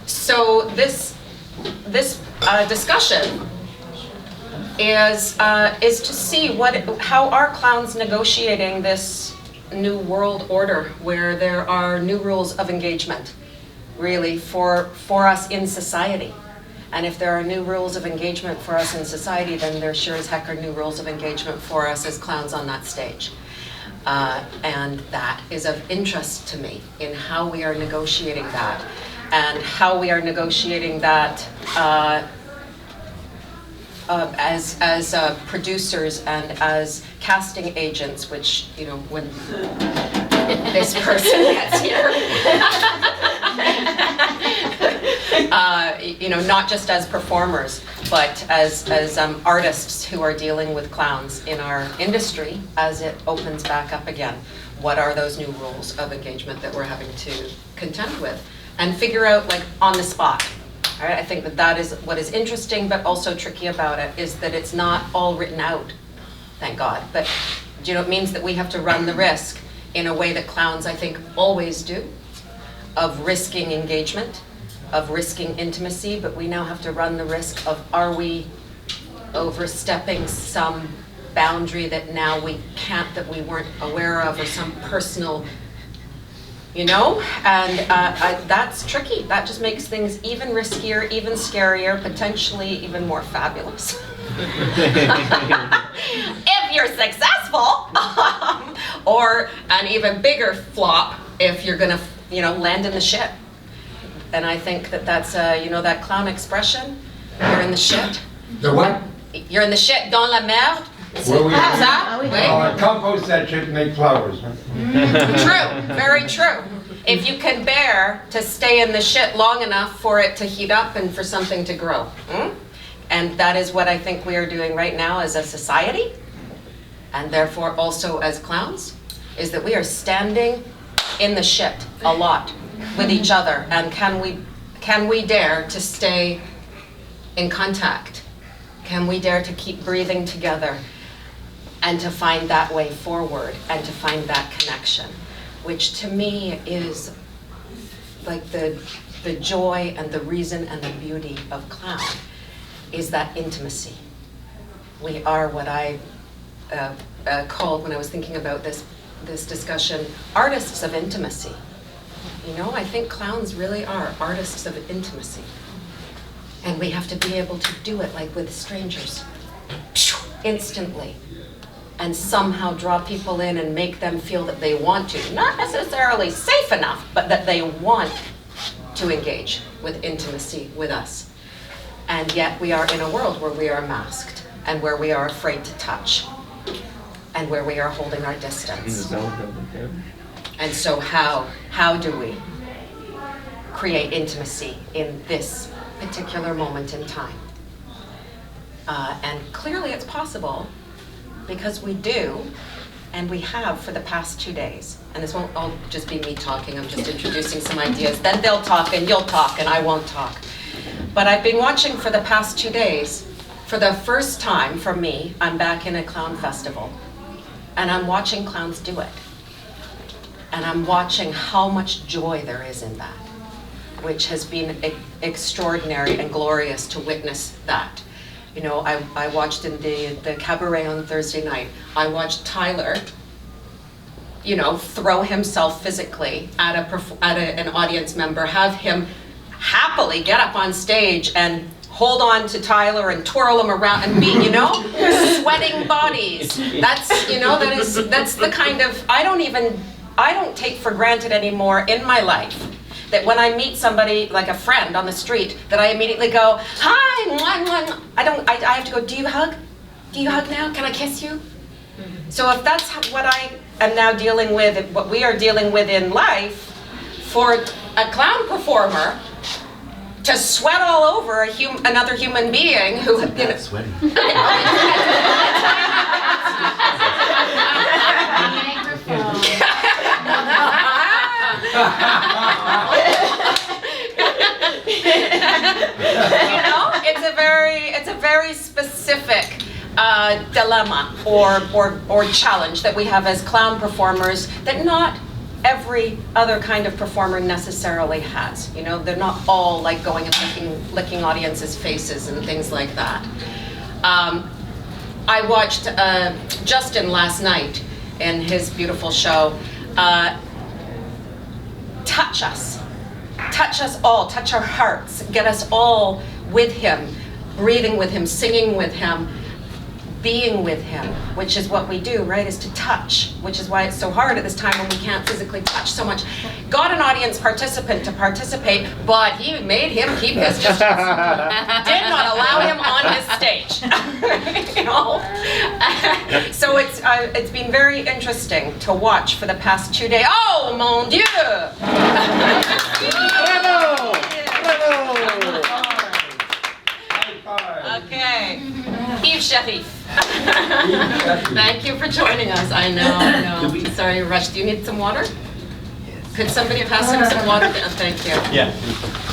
So this discussion is to see how are clowns negotiating this new world order where there are new rules of engagement, really, for us in society. And if there are new rules of engagement for us in society, then there sure as heck are new rules of engagement for us as clowns on that stage. And that is of interest to me in how we are negotiating that, and how we are negotiating that as producers and as casting agents, which, you know, when this person gets here, you know, not just as performers, but as artists who are dealing with clowns in our industry as it opens back up again. What are those new rules of engagement that we're having to contend with? And figure out, like, on the spot. All right? I think that is what is interesting but also tricky about it, is that it's not all written out, thank God. But, you know, it means that we have to run the risk in a way that clowns, I think, always do, of risking engagement, of risking intimacy, but we now have to run the risk of, are we overstepping some boundary that now we can't, that we weren't aware of, or some personal, you know? And that's tricky. That just makes things even riskier, even scarier, potentially even more fabulous. If you're successful, or an even bigger flop if you're gonna, you know, land in the shit. And I think that's, you know, that clown expression, you're in the shit. The what? You're in the shit, dans la merde. Compost that shit and make flowers. Huh? True, very true. If you can bear to stay in the shit long enough for it to heat up and for something to grow. And that is what I think we are doing right now as a society, and therefore also as clowns, is that we are standing in the shit a lot with each other. And can we dare to stay in contact? Can we dare to keep breathing together and to find that way forward and to find that connection, which to me is like the joy and the reason and the beauty of clown, is that intimacy. We are what I called, when I was thinking about this discussion, artists of intimacy. You know, I think clowns really are artists of intimacy. And we have to be able to do it, like with strangers, instantly, and somehow draw people in and make them feel that they want to, not necessarily safe enough, but that they want to engage with intimacy with us. And yet we are in a world where we are masked, and where we are afraid to touch, and where we are holding our distance. And so how do we create intimacy in this particular moment in time? And clearly it's possible, because we do, and we have for the past 2 days. And this won't all just be me talking, I'm just introducing some ideas. Then they'll talk and you'll talk and I won't talk. But I've been watching for the past 2 days, for the first time for me, I'm back in a clown festival. And I'm watching clowns do it. And I'm watching how much joy there is in that, which has been extraordinary and glorious to witness that. You know, I watched in the cabaret on Thursday night, I watched Tyler, you know, throw himself physically at an audience member, have him happily get up on stage and hold on to Tyler and twirl him around and be, you know, sweating bodies. That's, you know, that's the kind of, I don't take for granted anymore in my life that when I meet somebody, like a friend on the street, that I immediately go, hi, mwah, mwah. I have to go, do you hug? Do you hug now? Can I kiss you? So if that's what I am now dealing with, what we are dealing with in life, for a clown performer to sweat all over another human being who, you know, sweating. You know, it's a very specific dilemma or challenge that we have as clown performers that not every other kind of performer necessarily has. You know, they're not all like going and licking audiences' faces and things like that. I watched Justin last night in his beautiful show. Touch us all, touch our hearts, get us all with him, breathing with him, singing with him, being with him, which is what we do, right, is to touch, which is why it's so hard at this time when we can't physically touch so much. Got an audience participant to participate, but he made him keep his distance. Did not allow him on his stage. You know? So it's been very interesting to watch for the past 2 days. Oh, mon Dieu! Bravo! Bravo! Okay. Yves Sharif. Thank you for joining us. I know. Sorry, Rush. Do you need some water? Could somebody pass him some water? Thank you. Yeah.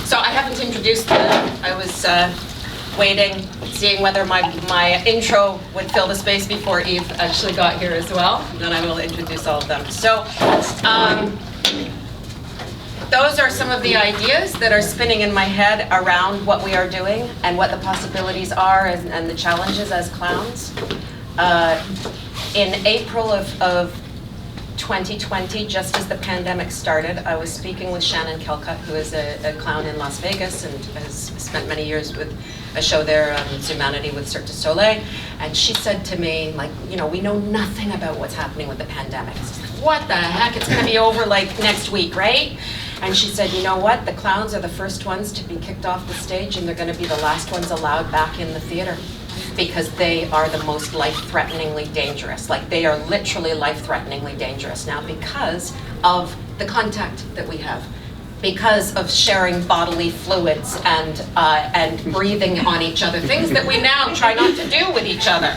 So I haven't introduced them. I was waiting, seeing whether my intro would fill the space before Yves actually got here as well. Then I will introduce all of them. So those are some of the ideas that are spinning in my head around what we are doing and what the possibilities are and the challenges as clowns. In April of 2020, just as the pandemic started, I was speaking with Shannon Kelcutt, who is a clown in Las Vegas and has spent many years with a show there, Humanity with Cirque du Soleil, and she said to me, like, you know, we know nothing about what's happening with the pandemic. It's like, what the heck? It's gonna be over like next week, right? And she said, you know what? The clowns are the first ones to be kicked off the stage, and they're gonna be the last ones allowed back in the theater, because they are the most life-threateningly dangerous. Like, they are literally life-threateningly dangerous now because of the contact that we have, because of sharing bodily fluids and breathing on each other, things that we now try not to do with each other,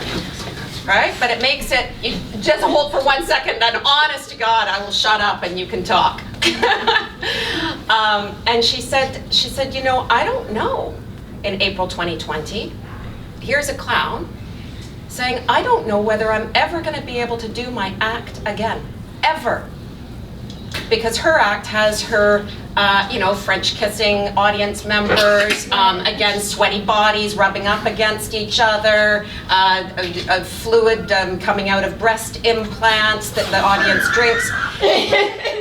right? But it makes it, you just hold for 1 second, and honest to God, I will shut up and you can talk. And she said, you know, I don't know. In April 2020, here's a clown saying, I don't know whether I'm ever going to be able to do my act again, ever. Because her act has her, you know, French kissing audience members, again, sweaty bodies rubbing up against each other, a fluid coming out of breast implants that the audience drinks,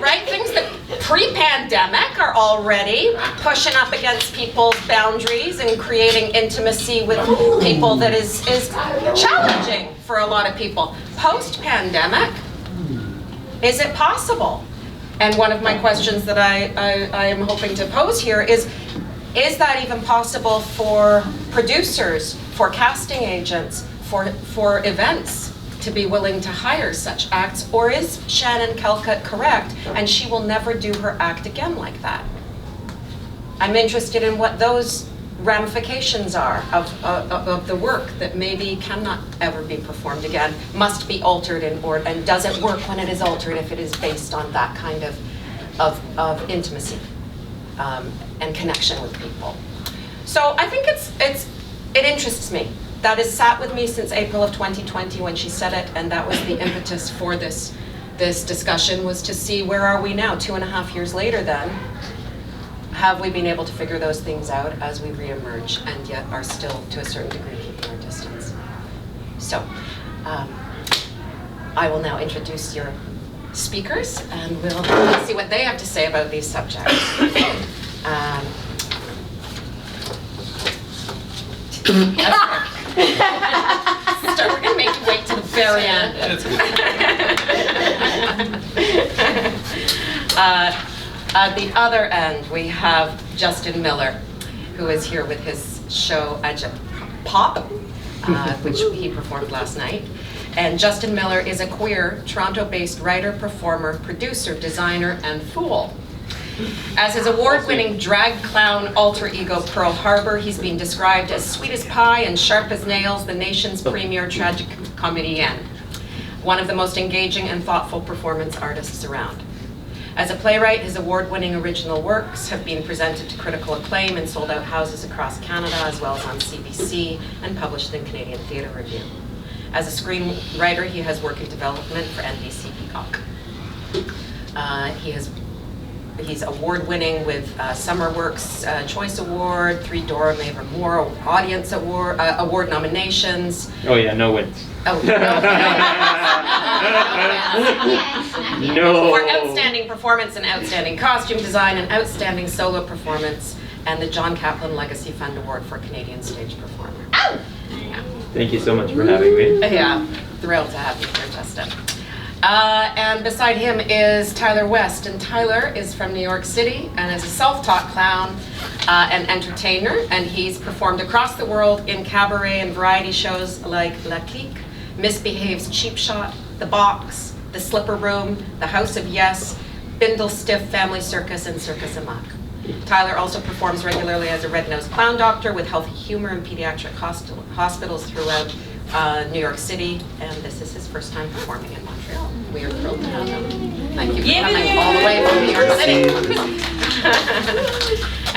right? Things that pre-pandemic are already pushing up against people's boundaries and creating intimacy with people that is challenging for a lot of people. Post-pandemic, is it possible? And one of my questions that I am hoping to pose here is that even possible for producers, for casting agents, for events to be willing to hire such acts? Or is Shannon Kelcutt correct and she will never do her act again like that? I'm interested in what those ramifications are of the work that maybe cannot ever be performed again, must be altered, and does it work when it is altered if it is based on that kind of intimacy and connection with people. So I think it interests me. That has sat with me since April of 2020 when she said it, and that was the impetus for this discussion, was to see where are we now, 2.5 years later then. Have we been able to figure those things out as we reemerge and yet are still, to a certain degree, keeping our distance? So, I will now introduce your speakers and we'll see what they have to say about these subjects. We're going to make you wait to the very end. At the other end, we have Justin Miller, who is here with his show Pop, which he performed last night. And Justin Miller is a queer, Toronto-based writer, performer, producer, designer, and fool. As his award-winning drag clown alter ego Pearl Harbor, he's been described as sweet as pie and sharp as nails, the nation's premier tragic comedienne, one of the most engaging and thoughtful performance artists around. As a playwright, his award-winning original works have been presented to critical acclaim and sold out houses across Canada, as well as on CBC, and published in Canadian Theatre Review. As a screenwriter, he has work in development for NBC Peacock. He's award-winning with Summer Works Choice Award, 3 Dora Maver Moore Audience Award nominations. Oh yeah, no wins. Oh, no. No. For outstanding performance and outstanding costume design and outstanding solo performance, and the John Kaplan Legacy Fund Award for Canadian Stage Performer. Oh! Yeah. Thank you so much for having me. Yeah, thrilled to have you here, Justin. And beside him is Tyler West, and Tyler is from New York City and is a self-taught clown and entertainer, and he's performed across the world in cabaret and variety shows like La Clique, Misbehaves Cheap Shot, The Box, The Slipper Room, The House of Yes, Bindle Stiff Family Circus, and Circus Amok. Tyler also performs regularly as a red-nosed clown doctor with healthy humor in pediatric hospitals throughout New York City, and this is his first time performing in Montreal. We are thrilled to have him. Thank you for coming all the way from New York City.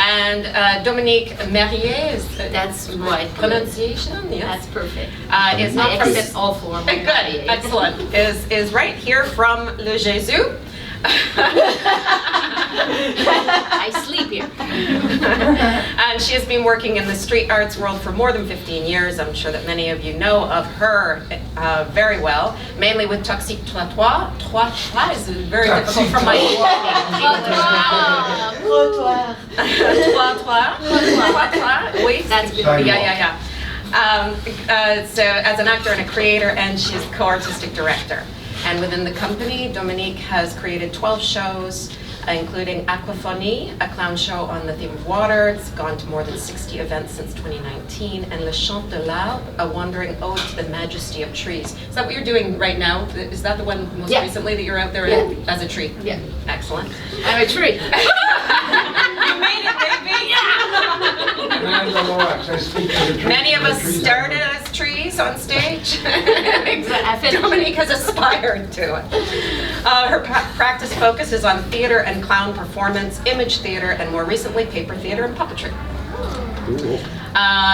And Dominique Merrier is That's right. pronunciation, yes. That's perfect. Is not from It's all for Good, excellent. Is right here from Le Gesù. I sleep here. And she has been working in the street arts world for more than 15 years. I'm sure that many of you know of her very well, mainly with Toxique Trottoir. Trottoir is very difficult for my Trottoir. Oui, That's good. Yeah. So as an actor and a creator, and she's co-artistic director. And within the company, Dominique has created 12 shows, including Aquaphonie, a clown show on the theme of water. It's gone to more than 60 events since 2019. And Le Chant de l'Arbre, a wandering ode to the majesty of trees. Is that what you're doing right now? Is that the one most recently that you're out there as a tree? Yeah. Excellent. I'm a tree. You made it, baby! Many of us started as trees on stage. Dominique has aspired to it. Her practice focuses on theater and clown performance, image theater, and more recently, paper theater and puppetry.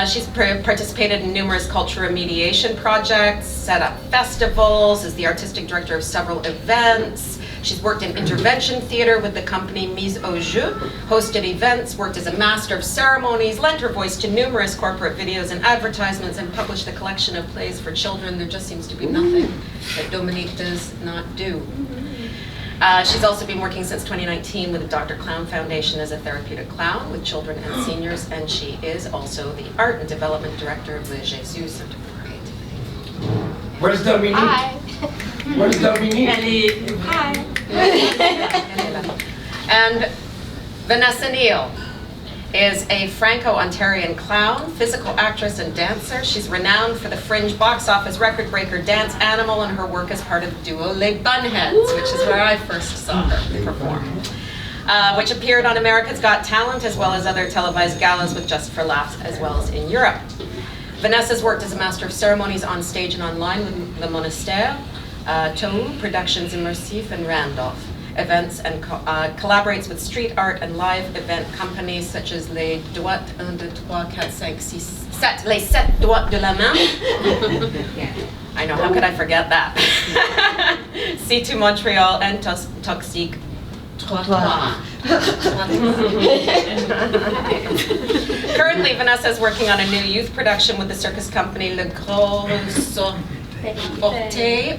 She's participated in numerous cultural remediation projects, set up festivals, is the artistic director of several events. She's worked in intervention theater with the company Mise au Jeu, hosted events, worked as a master of ceremonies, lent her voice to numerous corporate videos and advertisements, and published a collection of plays for children. There just seems to be nothing that Dominique does not do. She's also been working since 2019 with the Dr. Clown Foundation as a therapeutic clown with children and seniors, and she is also the art and development director of the Gesù Center for Creativity. Where's Dominique? Hi. Where's Dominique? Hi. And Vanessa Kneale is a Franco-Ontarian clown, physical actress, and dancer. She's renowned for the Fringe box office record breaker Dance Animal and her work as part of the duo Les Bunheads, which is where I first saw her perform, which appeared on America's Got Talent as well as other televised galas with Just for Laughs as well as in Europe. Vanessa's worked as a master of ceremonies on stage and online with Le Monastère, Tohu, Productions Immersive, and Randolph events, and collaborates with street art and live event companies such as Les Doigts 1, 2, 3, 4, 5, 6, 7, Les 7 Doigts de la Main. I know, how could I forget that? C2 Montreal and Toxique Trottoir. Currently, Vanessa is working on a new youth production with the circus company Le Gros Orte,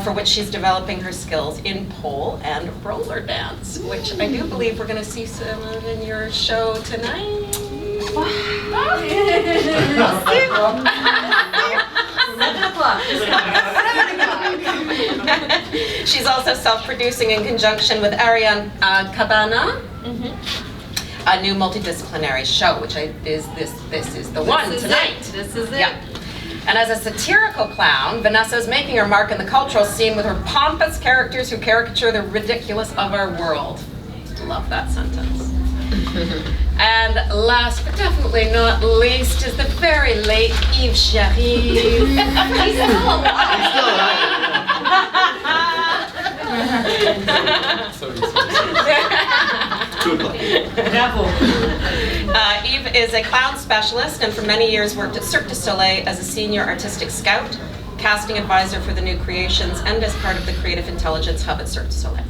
for which she's developing her skills in pole and roller dance, which I do believe we're going to see some of in your show tonight. 7 o'clock. She's also self-producing in conjunction with Ariane Cabana, a new multidisciplinary show, which this is the one tonight. This is it. Yeah. And as a satirical clown, Vanessa is making her mark in the cultural scene with her pompous characters who caricature the ridiculous of our world. Love that sentence. And last but definitely not least is the very late Yves Sharif. He's still alive. Yves is a clown specialist and for many years worked at Cirque du Soleil as a senior artistic scout, casting advisor for the new creations, and as part of the Creative Intelligence Hub at Cirque du Soleil.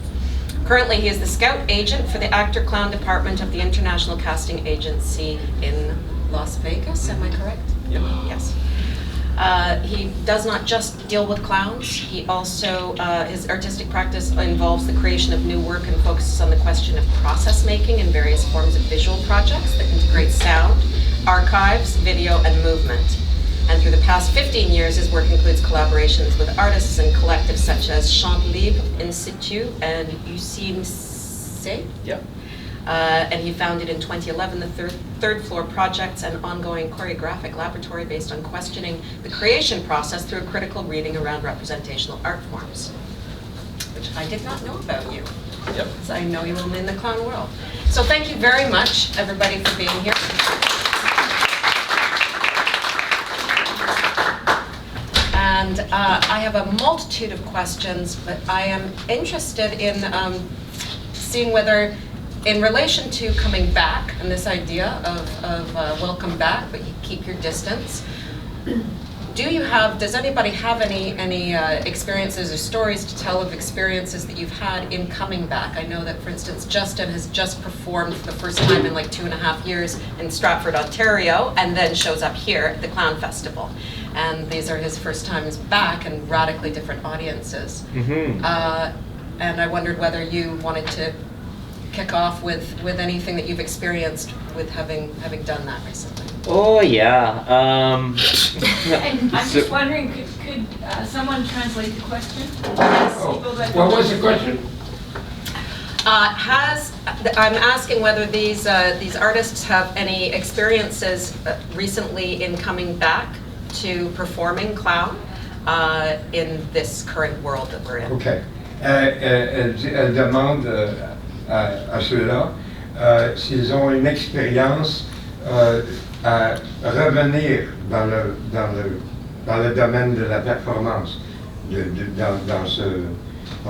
Currently, he is the scout agent for the actor-clown department of the International Casting Agency in Las Vegas, am I correct? Yep. Yes. He does not just deal with clowns. He also, his artistic practice involves the creation of new work and focuses on the question of process making in various forms of visual projects that integrate sound, archives, video, and movement. And through the past 15 years, his work includes collaborations with artists and collectives such as Chant Libre, In Situ, and Ucine C. Yep. And he founded in 2011 the Third Floor Projects, an ongoing choreographic laboratory based on questioning the creation process through a critical reading around representational art forms, which I did not know about you. Yep. So I know you were in the clown world. So thank you very much, everybody, for being here. And I have a multitude of questions, but I am interested in seeing whether, in relation to coming back and this idea of welcome back, but you keep your distance, does anybody have any experiences or stories to tell of experiences that you've had in coming back? I know that, for instance, Justin has just performed for the first time in like 2.5 years in Stratford, Ontario, and then shows up here at the Clown Festival. And these are his first times back in radically different audiences. Mm-hmm. And I wondered whether you wanted to kick off with anything that you've experienced with having done that recently. Oh yeah. And I'm just wondering, could someone translate the question? Oh, what was the question? I'm asking whether these artists have any experiences recently in coming back to performing clown in this current world that we're in. OK. Elle demande à ceux-là s'ils ont une expérience à revenir dans le domaine de la performance dans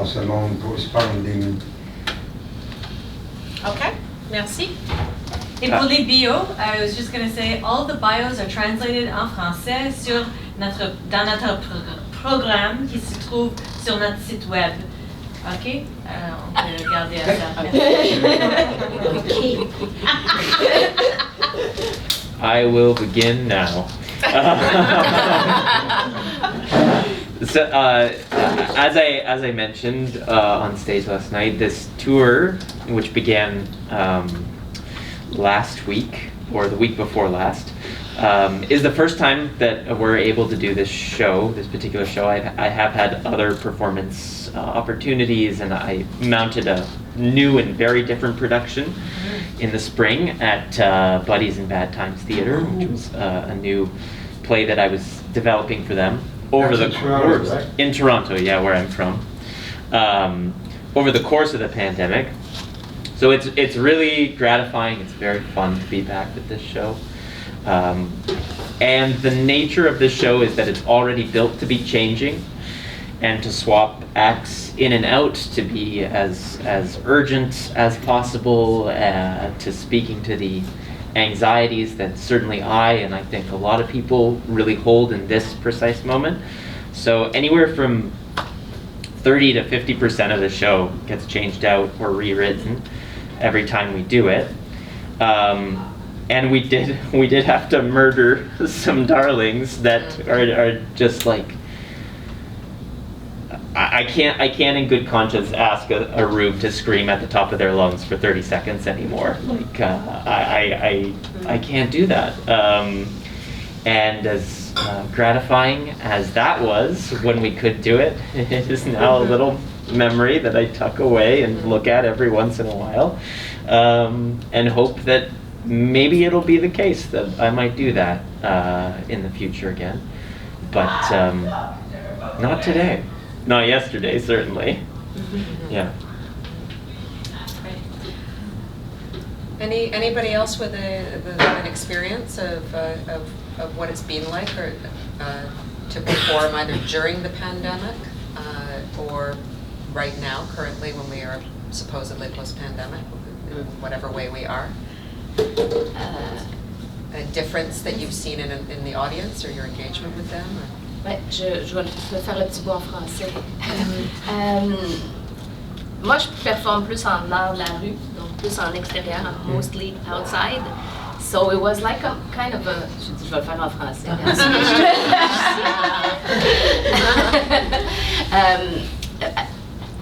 ce monde post-pandémie. Okay, merci. Et pour les bios, I was just going to say, all the bios are translated en français dans notre programme qui se trouve sur notre site web. OK? On peut regarder à ça. I will begin now. So, as I mentioned on stage last night, this tour, which began last week or the week before last, is the first time that we're able to do this particular show. I have had other performance opportunities, and I mounted a new and very different production in the spring at Buddies in Bad Times Theatre, which was a new play that I was developing for them over the course in Toronto, yeah, where I'm from, over the course of the pandemic. So it's really gratifying. It's very fun to be back with this show. And the nature of this show is that it's already built to be changing and to swap acts in and out, to be as urgent as possible, to speaking to the anxieties that certainly I think a lot of people really hold in this precise moment. So anywhere from 30 to 50% of the show gets changed out or rewritten every time we do it. And we did have to murder some darlings that are just like, I can't in good conscience ask a room to scream at the top of their lungs for 30 seconds anymore. Like I can't do that. And as gratifying as that was when we could do it, it is now a little memory that I tuck away and look at every once in a while, and hope that maybe it'll be the case that I might do that in the future again. But not today. Not yesterday, certainly. Yeah. Anybody else with an experience of what it's been like, or to perform either during the pandemic or right now, currently, when we are supposedly post-pandemic, in whatever way we are? A difference that you've seen in the audience or your engagement with them? Or? Ouais, je vais faire le petit bout en français. Moi, je performe plus en art de la rue, donc plus en extérieur, mostly outside. So it was like a kind of a... Je vais le faire en français.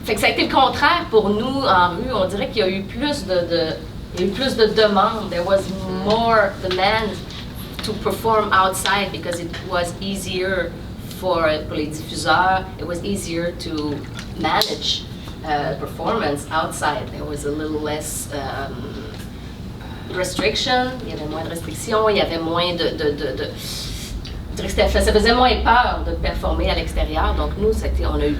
Fait que ça a été le contraire pour nous en rue. On dirait qu'il y a eu plus de demandes. There was more demand to perform outside because it was easier pour les diffuseurs. It was easier to manage performance outside. There was a little less restriction. Il y avait moins de restrictions. Il y avait moins ça faisait moins peur de performer à l'extérieur. Donc nous, on a eu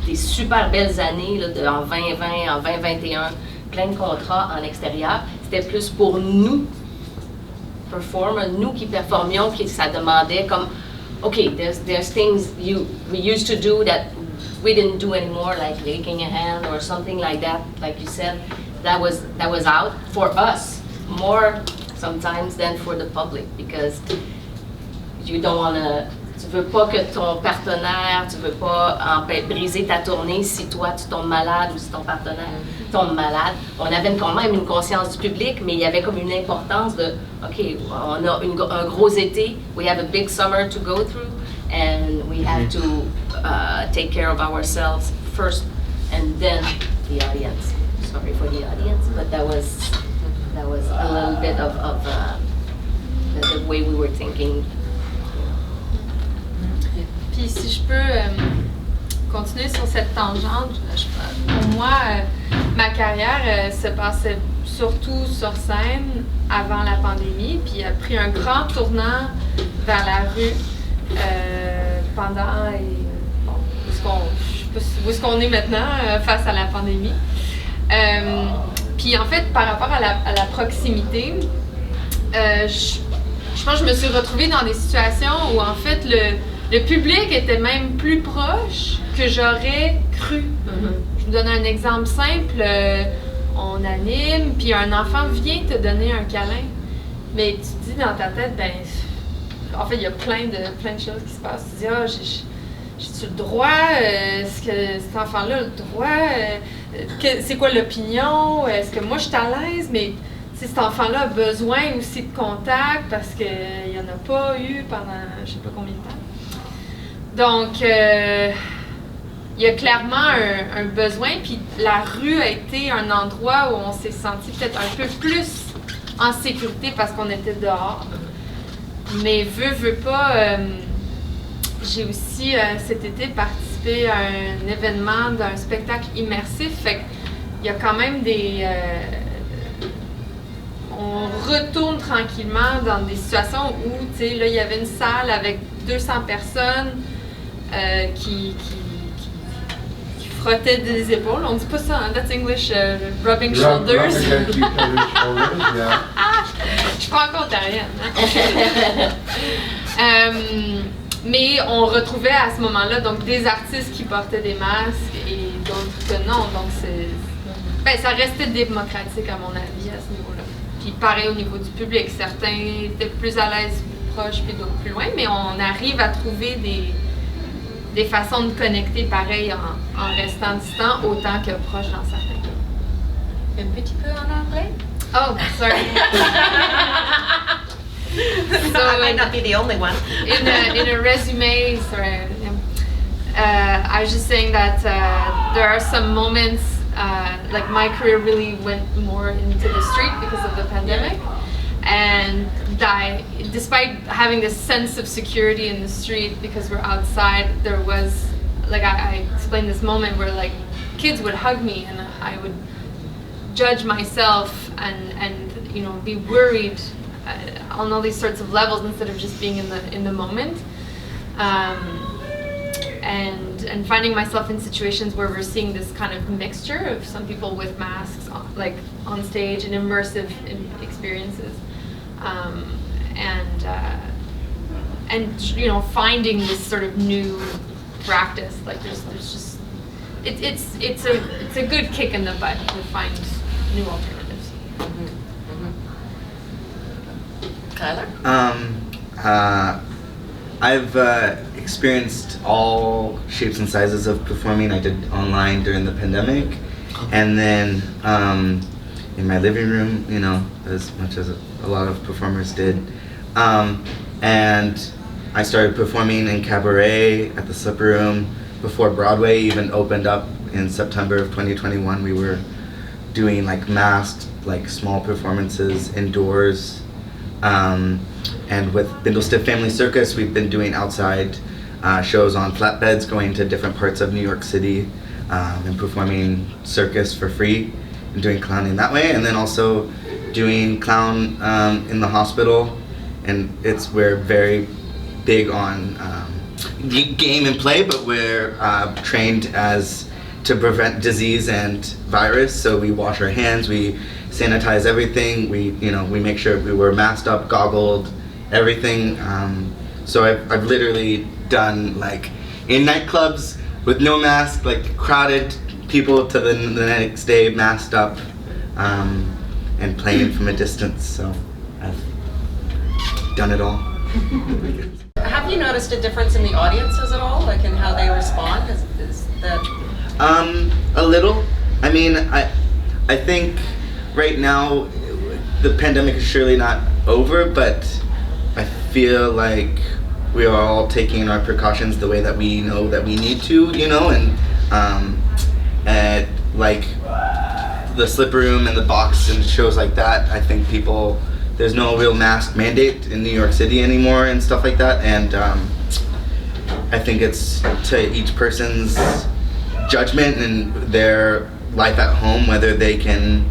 des super belles années là, en 2020, en 2021, plein de contrats en extérieur. C'était plus pour nous, performers, nous qui performions, que ça demandait comme, okay, there's things we used to do that we didn't do anymore, like licking a hand or something like that, like you said, that was out for us more sometimes than for the public because you don't want to. Tu veux pas que ton partenaire, tu veux pas briser ta tournée si toi tu tombes malade ou si ton partenaire tombe malade. On avait quand même une conscience du public, mais il y avait comme une importance de, OK, on a un gros été, we have a big summer to go through, and we have to take care of ourselves first, and then the audience. Sorry for the audience, but that was a little bit of the way we were thinking. Puis si je peux continuer sur cette tangente, pour moi, ma carrière se passait surtout sur scène avant la pandémie, puis a pris un grand tournant vers la rue pendant, où est-ce qu'on est maintenant face à la pandémie. Puis en fait, par rapport à la proximité, je pense que je me suis retrouvée dans des situations où en fait le public était même plus proche que j'aurais cru. Je vous donne un exemple simple. On anime, puis un enfant vient te donner un câlin. Mais tu te dis dans ta tête, ben, en fait, il y a plein de choses qui se passent. Tu te dis, j'ai-tu le droit? Est-ce que cet enfant-là a le droit? C'est quoi l'opinion? Est-ce que moi, je suis à l'aise? Mais cet enfant-là a besoin aussi de contact parce qu'il n'y en a pas eu pendant je ne sais pas combien de temps. Donc, il y a clairement un besoin, puis la rue a été un endroit où on s'est senti peut-être un peu plus en sécurité parce qu'on était dehors. Mais veux pas, j'ai aussi cet été participé à un événement d'un spectacle immersif, fait qu'il y a quand même on retourne tranquillement dans des situations où, tu sais, là, il y avait une salle avec 200 personnes qui frottaient des épaules. On dit pas ça, hein? That's English, rubbing shoulders. Je suis pas encore ontarienne. Hein? Mais on retrouvait à ce moment-là donc des artistes qui portaient des masques et d'autres que non. Donc ça restait démocratique à mon avis à ce niveau-là. Puis pareil au niveau du public, certains étaient plus à l'aise proches puis d'autres plus loin, mais on arrive à trouver des façons de connecter pareil en restant distant autant que proche dans certains cas. Un petit peu en anglais? Oh, sorry. So I might not be the only one. in a resume, sorry. I was just saying that there are some moments, like my career really went more into the street because of the pandemic, and despite having this sense of security in the street because we're outside, there was, like I explained this moment where like kids would hug me and I would judge myself and you know be worried on all these sorts of levels instead of just being in the moment, and finding myself in situations where we're seeing this kind of mixture of some people with masks like on stage and immersive experiences, and you know finding this sort of new practice, like there's just it's a good kick in the butt to find new alternatives. Tyler? I've experienced all shapes and sizes of performing. I did online during the pandemic, and then in my living room, you know, as much as a lot of performers did. And I started performing in cabaret at the Slipper Room before Broadway even opened up in September of 2021. We were doing like masked, like small performances indoors. And with Bindlestiff Family Circus, we've been doing outside shows on flatbeds, going to different parts of New York City and performing circus for free and doing clowning that way. And then also doing clown in the hospital. And we're very big on game and play, but we're trained to prevent disease and virus. So we wash our hands, we sanitize everything, we make sure we were masked up, goggled, everything. So I've literally done like in nightclubs with no mask, like crowded people to the next day masked up and playing from a distance. So I've done it all. Have you noticed a difference in the audiences at all, like in how they respond? Is that? A little. I mean, I think right now the pandemic is surely not over, but I feel like we are all taking our precautions the way that we know that we need to, you know, and like the Slipper Room and the box and shows like that, I think there's no real mask mandate in New York City anymore and stuff like that, and I think it's to each person's judgment and their life at home whether they can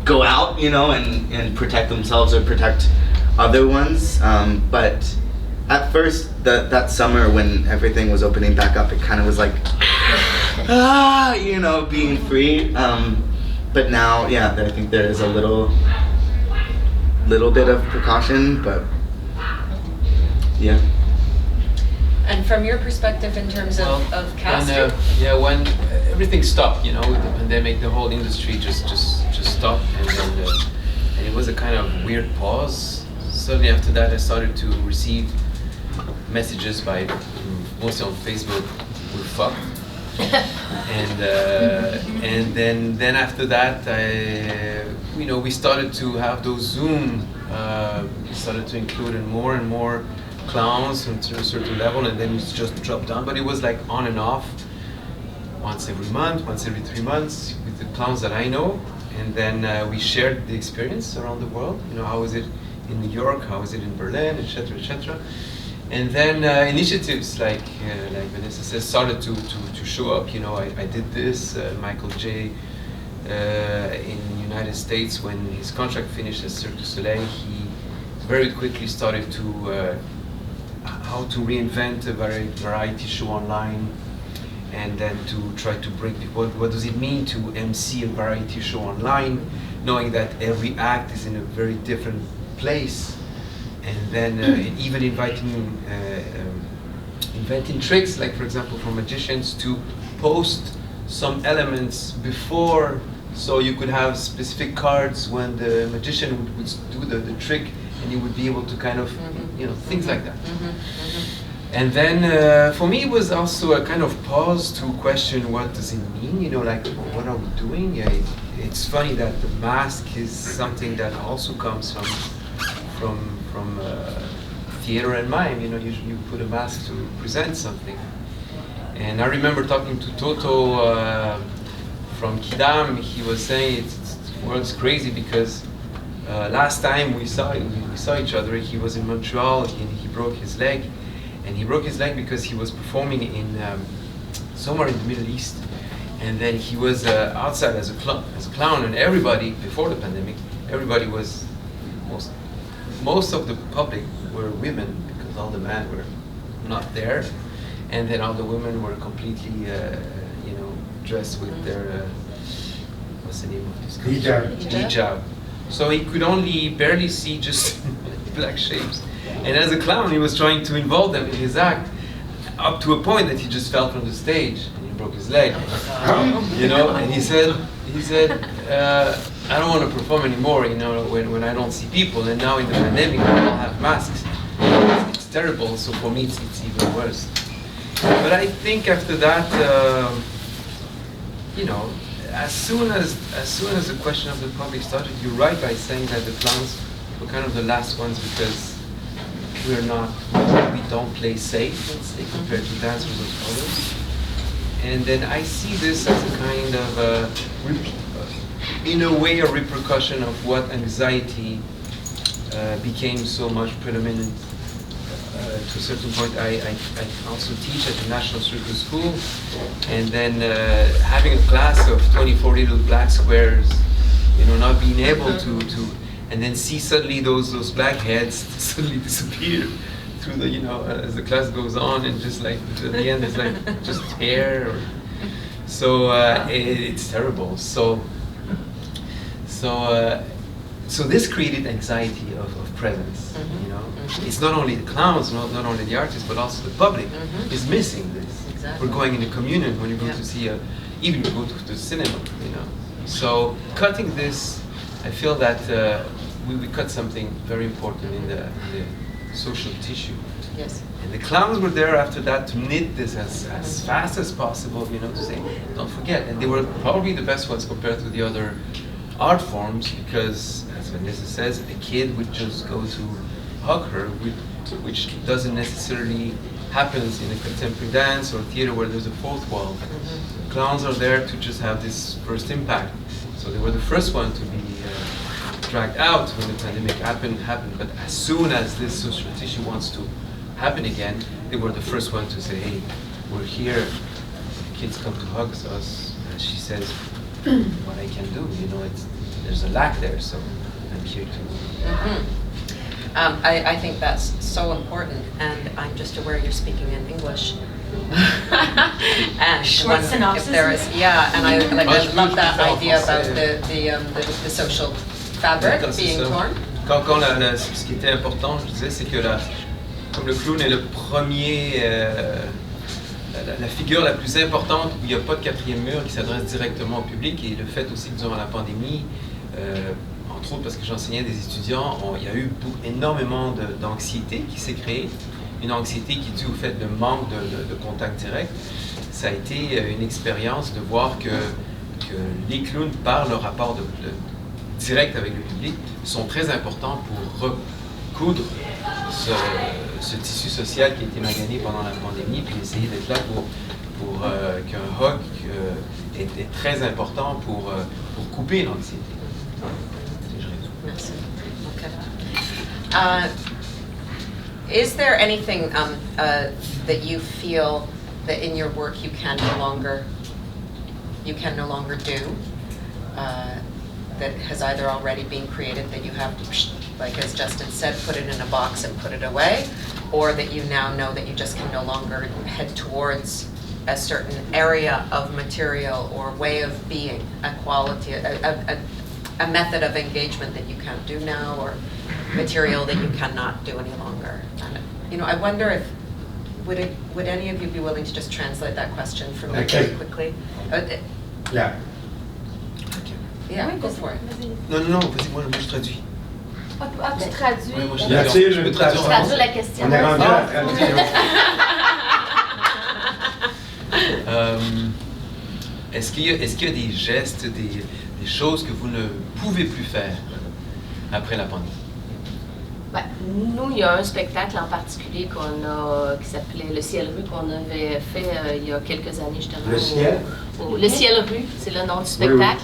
go out, you know, and protect themselves or protect other ones. But at first, that summer when everything was opening back up, it kind of was like, you know, being free. But now, yeah, I think there is a little bit of precaution, but yeah. And from your perspective in terms of casting? When everything stopped, you know, with the pandemic, the whole industry just stopped, and it was a kind of weird pause. Suddenly after that, I started to receive messages mostly on Facebook, "We're fucked." and then after that, we started to have those Zoom. We started to include in more and more clowns to a certain level, and then it's just dropped down. But it was like on and off, once every month, once every 3 months, with the clowns that I know. And then we shared the experience around the world. You know, how was it in New York? How was it in Berlin, etc., etc. And then initiatives like Vanessa says started to show up. You know, I did this. Michael J. In the United States, when his contract finished at Cirque du Soleil, he very quickly started to how to reinvent a variety show online, and then to try to bring people. What does it mean to MC a variety show online, knowing that every act is in a very different place, and then even inventing tricks, like for example for magicians to post some elements before, so you could have specific cards when the magician would do the trick, and you would be able to kind of, you know, things like that. And then for me it was also a kind of pause to question, what does it mean, you know, like what are we doing? It's funny that the mask is something that also comes from theater and mime. You know, you put a mask to present something. And I remember talking to Toto from Kidam. He was saying the world's crazy because last time we saw each other, he was in Montreal. He broke his leg, and he broke his leg because he was performing in somewhere in the Middle East, and then he was outside as a clown, and everybody before the pandemic, everybody was most of the public were women because all the men were not there, and then all the women were completely dressed with their what's the name of this? Hijab. So he could only barely see just black shapes. And as a clown, he was trying to involve them in his act, up to a point that he just fell from the stage and he broke his leg. You know, and he said, I don't want to perform anymore, you know, when I don't see people. And now in the pandemic, we all have masks. It's terrible. So for me, it's even worse. But I think after that, you know, as soon as the question of the public started, you're right by saying that the clowns were kind of the last ones because we don't play safe, let's say, compared to dancers or others. And then I see this as a kind of, in a way, a repercussion of what anxiety became so much predominant. To a certain point, I also teach at the National Circus School, and then having a class of 24 little black squares, you know, not being able to and then see suddenly those black heads suddenly disappear through the, you know, as the class goes on, and just like at the end it's like just hair. So it's terrible. So this created anxiety of presence. You know, it's not only the clowns, not only the artists, but also the public is missing this. Exactly. We're going in a communion when you go to see even you go to the cinema. You know, so cutting this, I feel that we cut something very important in the social tissue. Yes. And the clowns were there after that to knit this as fast as possible, you know, to say, don't forget. And they were probably the best ones compared to the other art forms, because, as Vanessa says, a kid would just go to hug her, which doesn't necessarily happen in a contemporary dance or theater where there's a fourth wall. Clowns are there to just have this first impact. So they were the first one to be dragged out when the pandemic happened. But as soon as this social tissue wants to happen again, they were the first one to say, hey, we're here. The kids come to hug us. And she says, what I can do, you know, there's a lack there, so I'm here to. I think that's so important, and I'm just aware you're speaking in English. And Short synopsis. If there is, yeah, and I love that idea about the social fabric being torn. Quand ce qui était important, je disais, c'est que comme le clown est le premier, la figure la plus importante où il n'y a pas de quatrième mur qui s'adresse directement au public, et le fait aussi que durant la pandémie, entre autres parce que j'enseignais des étudiants, il y a eu énormément d'anxiété qui s'est créée, une anxiété qui est due au fait de manque de contact direct. Ça a été une expérience de voir que les clowns, par leur rapport direct avec le public, sont très importants pour recoudre ce tissu social qui a été magané pendant la pandémie, puis essayer d'être là pour qu'un hug est très important pour couper l'anxiété. Merci. Okay. Is there anything that you feel that in your work you can no longer do that has either already been created that you have to, like as Justin said, put it in a box and put it away, or that you now know that you just can no longer head towards a certain area of material or way of being, a quality, a method of engagement that you can't do now, or material that you cannot do any longer? And, you know, I wonder if, would any of you be willing to just translate that question for me very quickly? Yeah. Yeah, go for it. Non, vas-y, moi je traduis. Ah, tu traduis. Ouais, moi, je Mathilde, peux traduire. Traduis la question. On est rendu à la traduction. Est-ce qu'il y a des gestes, des choses que vous ne pouvez plus faire après la pandémie? Ben, nous, il y a un spectacle en particulier qui s'appelait Le Ciel Rue, qu'on avait fait il y a quelques années justement. Le ciel? Le Ciel Rue, c'est le nom du spectacle.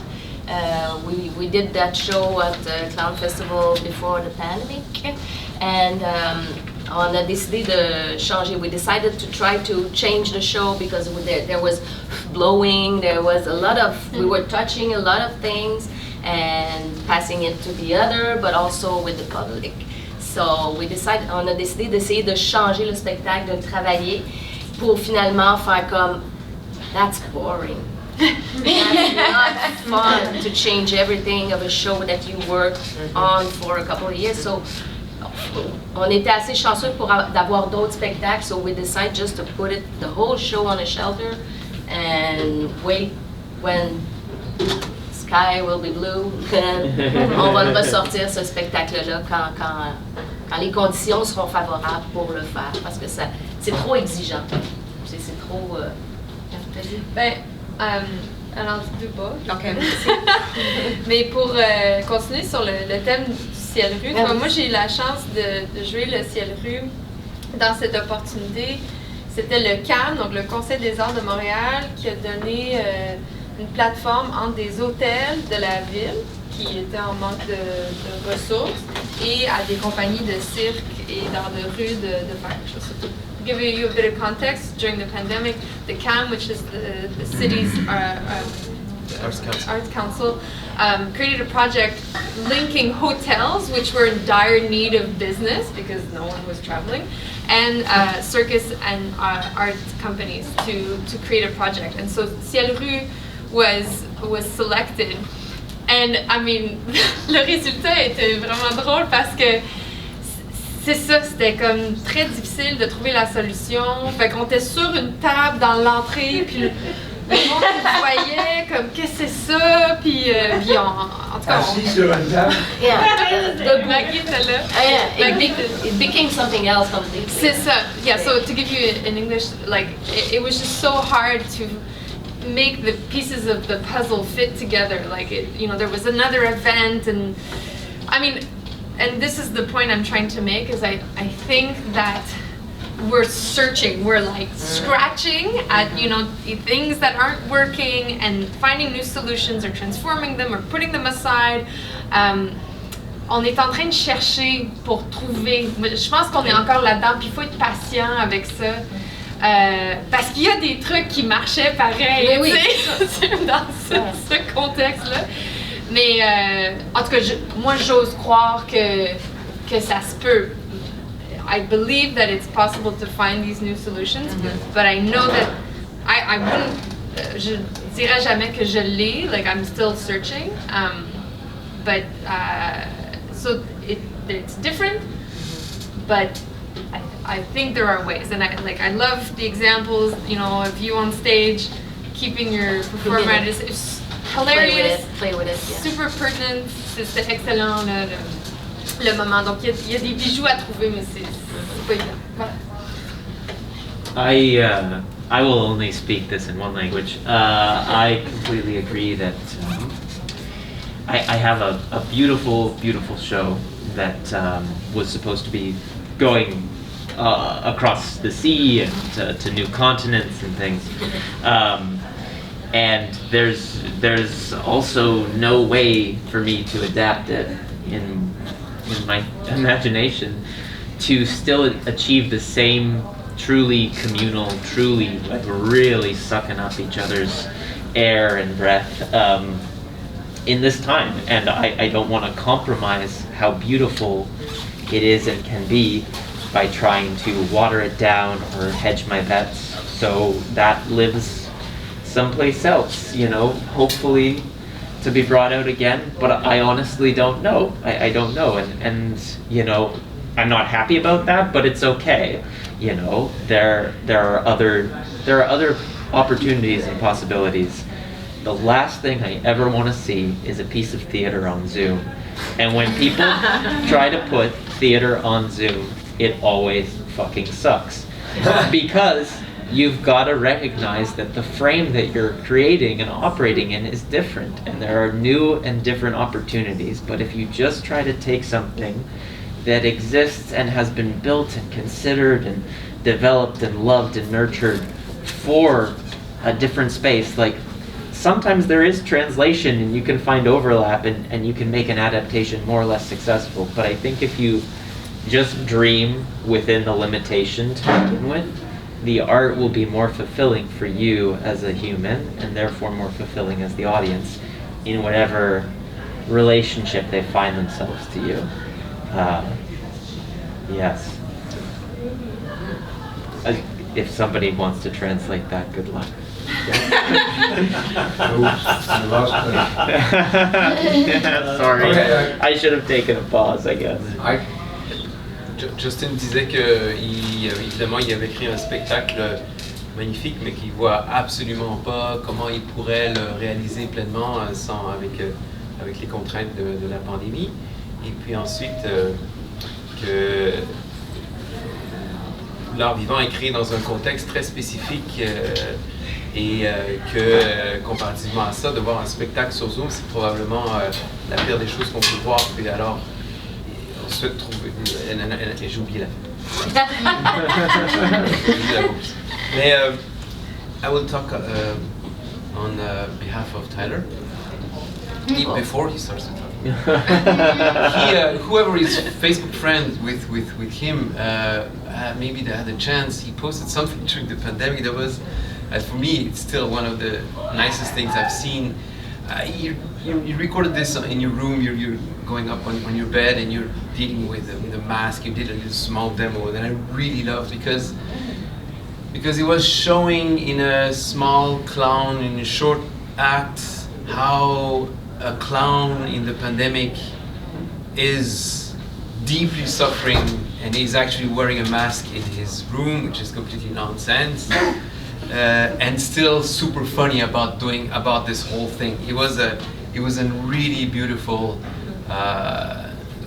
We did that show at the Clown Festival before the pandemic, and on a décidé de changer. We decided to try to change the show because there was blowing, there was a lot of, we were touching a lot of things and passing it to the other, but also with the public. So on a décidé d'essayer de changer le spectacle, de travailler pour finalement faire comme, that's boring. That's not fun to change everything of a show that you worked on for a couple of years. So on était assez chanceux d'avoir d'autres spectacles, so we decided just to put the whole show on a shelter and wait when sky will be blue. On va le ressortir ce spectacle-là quand les conditions seront favorables pour le faire, parce que c'est trop exigeant. c'est trop... vas-y. Ben, alors du bas. OK. Mais pour continuer sur le thème du ciel rue, moi j'ai eu la chance de jouer le ciel rue dans cette opportunité. C'était le CAM, donc le Conseil des arts de Montréal, qui a donné une plateforme entre des hôtels de la ville qui étaient en manque de ressources et à des compagnies de cirque et d'art de rue de faire quelque chose. To give you a bit of context, during the pandemic, the CAM, which is the city's Arts Council, created a project linking hotels, which were in dire need of business because no one was traveling, and circus and art companies to create a project. And so Ciel Rue was selected. And I mean, le résultat était vraiment drôle parce que c'est ça, c'était comme très difficile de trouver la solution. Fait qu'on était sur une table dans l'entrée, puis le monde nous voyait comme qu'est-ce que c'est ça, puis en tout cas, Assis sur une table. Yeah. le blaguer était là. It became something else completely. C'est ça. Yeah, so to give you in English, like, it was just so hard to make the pieces of the puzzle fit together. Like, there was another event, and I mean, and this is the point I'm trying to make, is I think that we're searching, we're like scratching at, things that aren't working and finding new solutions or transforming them or putting them aside. On est en train de chercher pour trouver. Je pense qu'on est encore là-dedans, puis il faut être patient avec ça. Parce qu'il y a des trucs qui marchaient pareil, oui, dans ce contexte-là. Mais en tout cas, moi j'ose croire que ça se peut. I believe that it's possible to find these new solutions, but I know that I wouldn't. Je dirais jamais que je l'ai. Like, I'm still searching, but so it's different, but I think there are ways, and I love the examples, of you on stage, keeping your performer at it's hilarious, play with it, yeah. Super pertinent, c'est excellent là, le moment. Donc il y a des bijoux à trouver, mais c'est pas évident. Voilà. I will only speak this in one language. I completely agree that I have a beautiful, beautiful show that was supposed to be going across the sea and to new continents and things. And there's also no way for me to adapt it in my imagination to still achieve the same truly communal, truly like really sucking up each other's air and breath in this time. And I don't want to compromise how beautiful it is and can be by trying to water it down or hedge my bets so that lives someplace else, hopefully to be brought out again. But I honestly don't know. I don't know, and I'm not happy about that, but it's okay. There are other opportunities and possibilities. The last thing I ever want to see is a piece of theater on Zoom. And when people try to put theater on Zoom, it always fucking sucks. Because you've got to recognize that the frame that you're creating and operating in is different, and there are new and different opportunities. But if you just try to take something that exists and has been built and considered and developed and loved and nurtured for a different space, like sometimes there is translation and you can find overlap and you can make an adaptation more or less successful. But I think if you just dream within the limitation to begin with, the art will be more fulfilling for you as a human, and therefore more fulfilling as the audience in whatever relationship they find themselves to you. Yes. If somebody wants to translate that, good luck. Sorry, I should have taken a pause, I guess. Justin disait que évidemment il avait écrit un spectacle magnifique, mais qu'il voit absolument pas comment il pourrait le réaliser pleinement avec les contraintes de la pandémie. Et puis ensuite que l'art vivant est créé dans un contexte très spécifique et que comparativement à ça, de voir un spectacle sur Zoom, c'est probablement la pire des choses qu'on peut voir. Puis alors, on souhaite trouver... J'ai oublié la fin. Mais I will talk on behalf of Tyler. Before he starts to talk. Whoever is Facebook friends with him, maybe they had a chance. He posted something during the pandemic that was, for me, it's still one of the nicest things I've seen. You recorded this in your room. You're going up on your bed and you're dealing with a mask. You did a little small demo that I really loved because it was showing in a small clown in a short act how a clown in the pandemic is deeply suffering and he's actually wearing a mask in his room, which is completely nonsense, and still super funny about this whole thing. It was a really beautiful,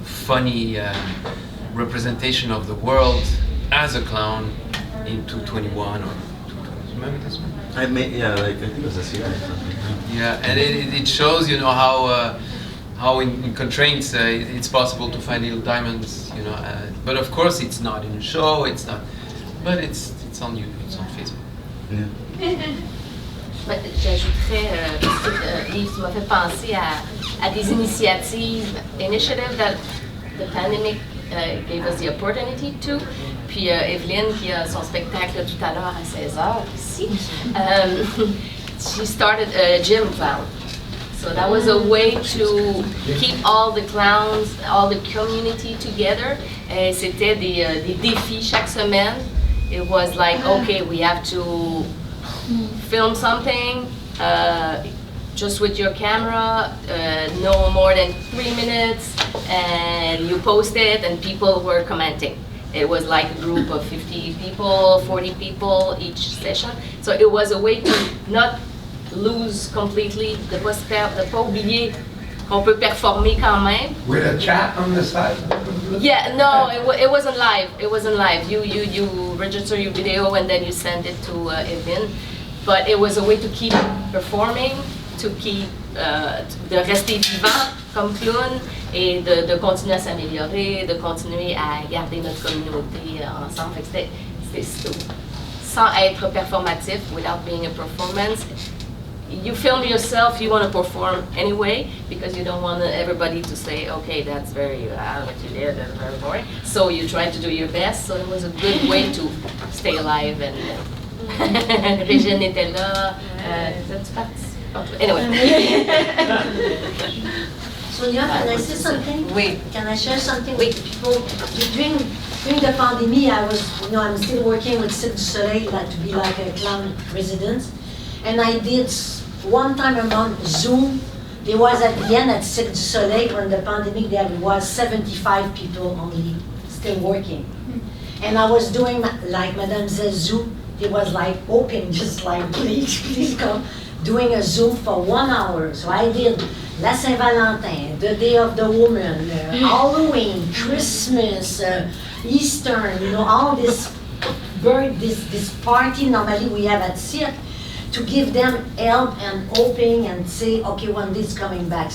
funny representation of the world as a clown in 221 or 220. Remember this one? I think it was this year or something. Yeah, and it shows, how in constraints it's possible to find little diamonds, but of course it's not in a show, it's not, but it's on YouTube, it's on Facebook. Yeah. J'ajouterais, Yves, tu m'as fait penser à des initiatives that the pandemic gave us the opportunity to. Puis Evelyne, qui a son spectacle tout à l'heure à 16h ici, she started a gym clown. So that was a way to keep all the clowns, all the community together. C'était des défis chaque semaine. It was like, okay, we have to film something just with your camera, no more than 3 minutes, and you post it and people were commenting. It was like a group of 50 people, 40 people each session. So it was a way to not lose completely, de pas oublier qu'on peut performer quand même. With a chat on the side? Yeah, no, it wasn't live. It wasn't live. You register your video and then you send it to Evan. But it was a way to keep performing, to keep, de rester vivant comme clown et de continuer à s'améliorer, de continuer à garder notre communauté ensemble. C'était sans être performatif, without being a performance. You film yourself, you want to perform anyway, because you don't want everybody to say, okay, that's very, what you did, that's very boring. So you try to do your best, so it was a good way to stay alive. And Régine était là, anyway. Sonia, can I say something? Oui. Can I share something with people? During the pandemic, I'm still working with Cirque du Soleil, to be like a clown resident. And I did one time a month Zoom. There was at the end at Cirque du Soleil, when the pandemic, there was 75 people only still working. And I was doing, like Madame says, Zoom. It was like open, just like, please come. Doing a Zoom for 1 hour. So I did La Saint-Valentin, the Day of the Woman, Halloween, Christmas, Easter, all this party normally we have at Cirque, to give them help and hoping and say, okay, when this coming back.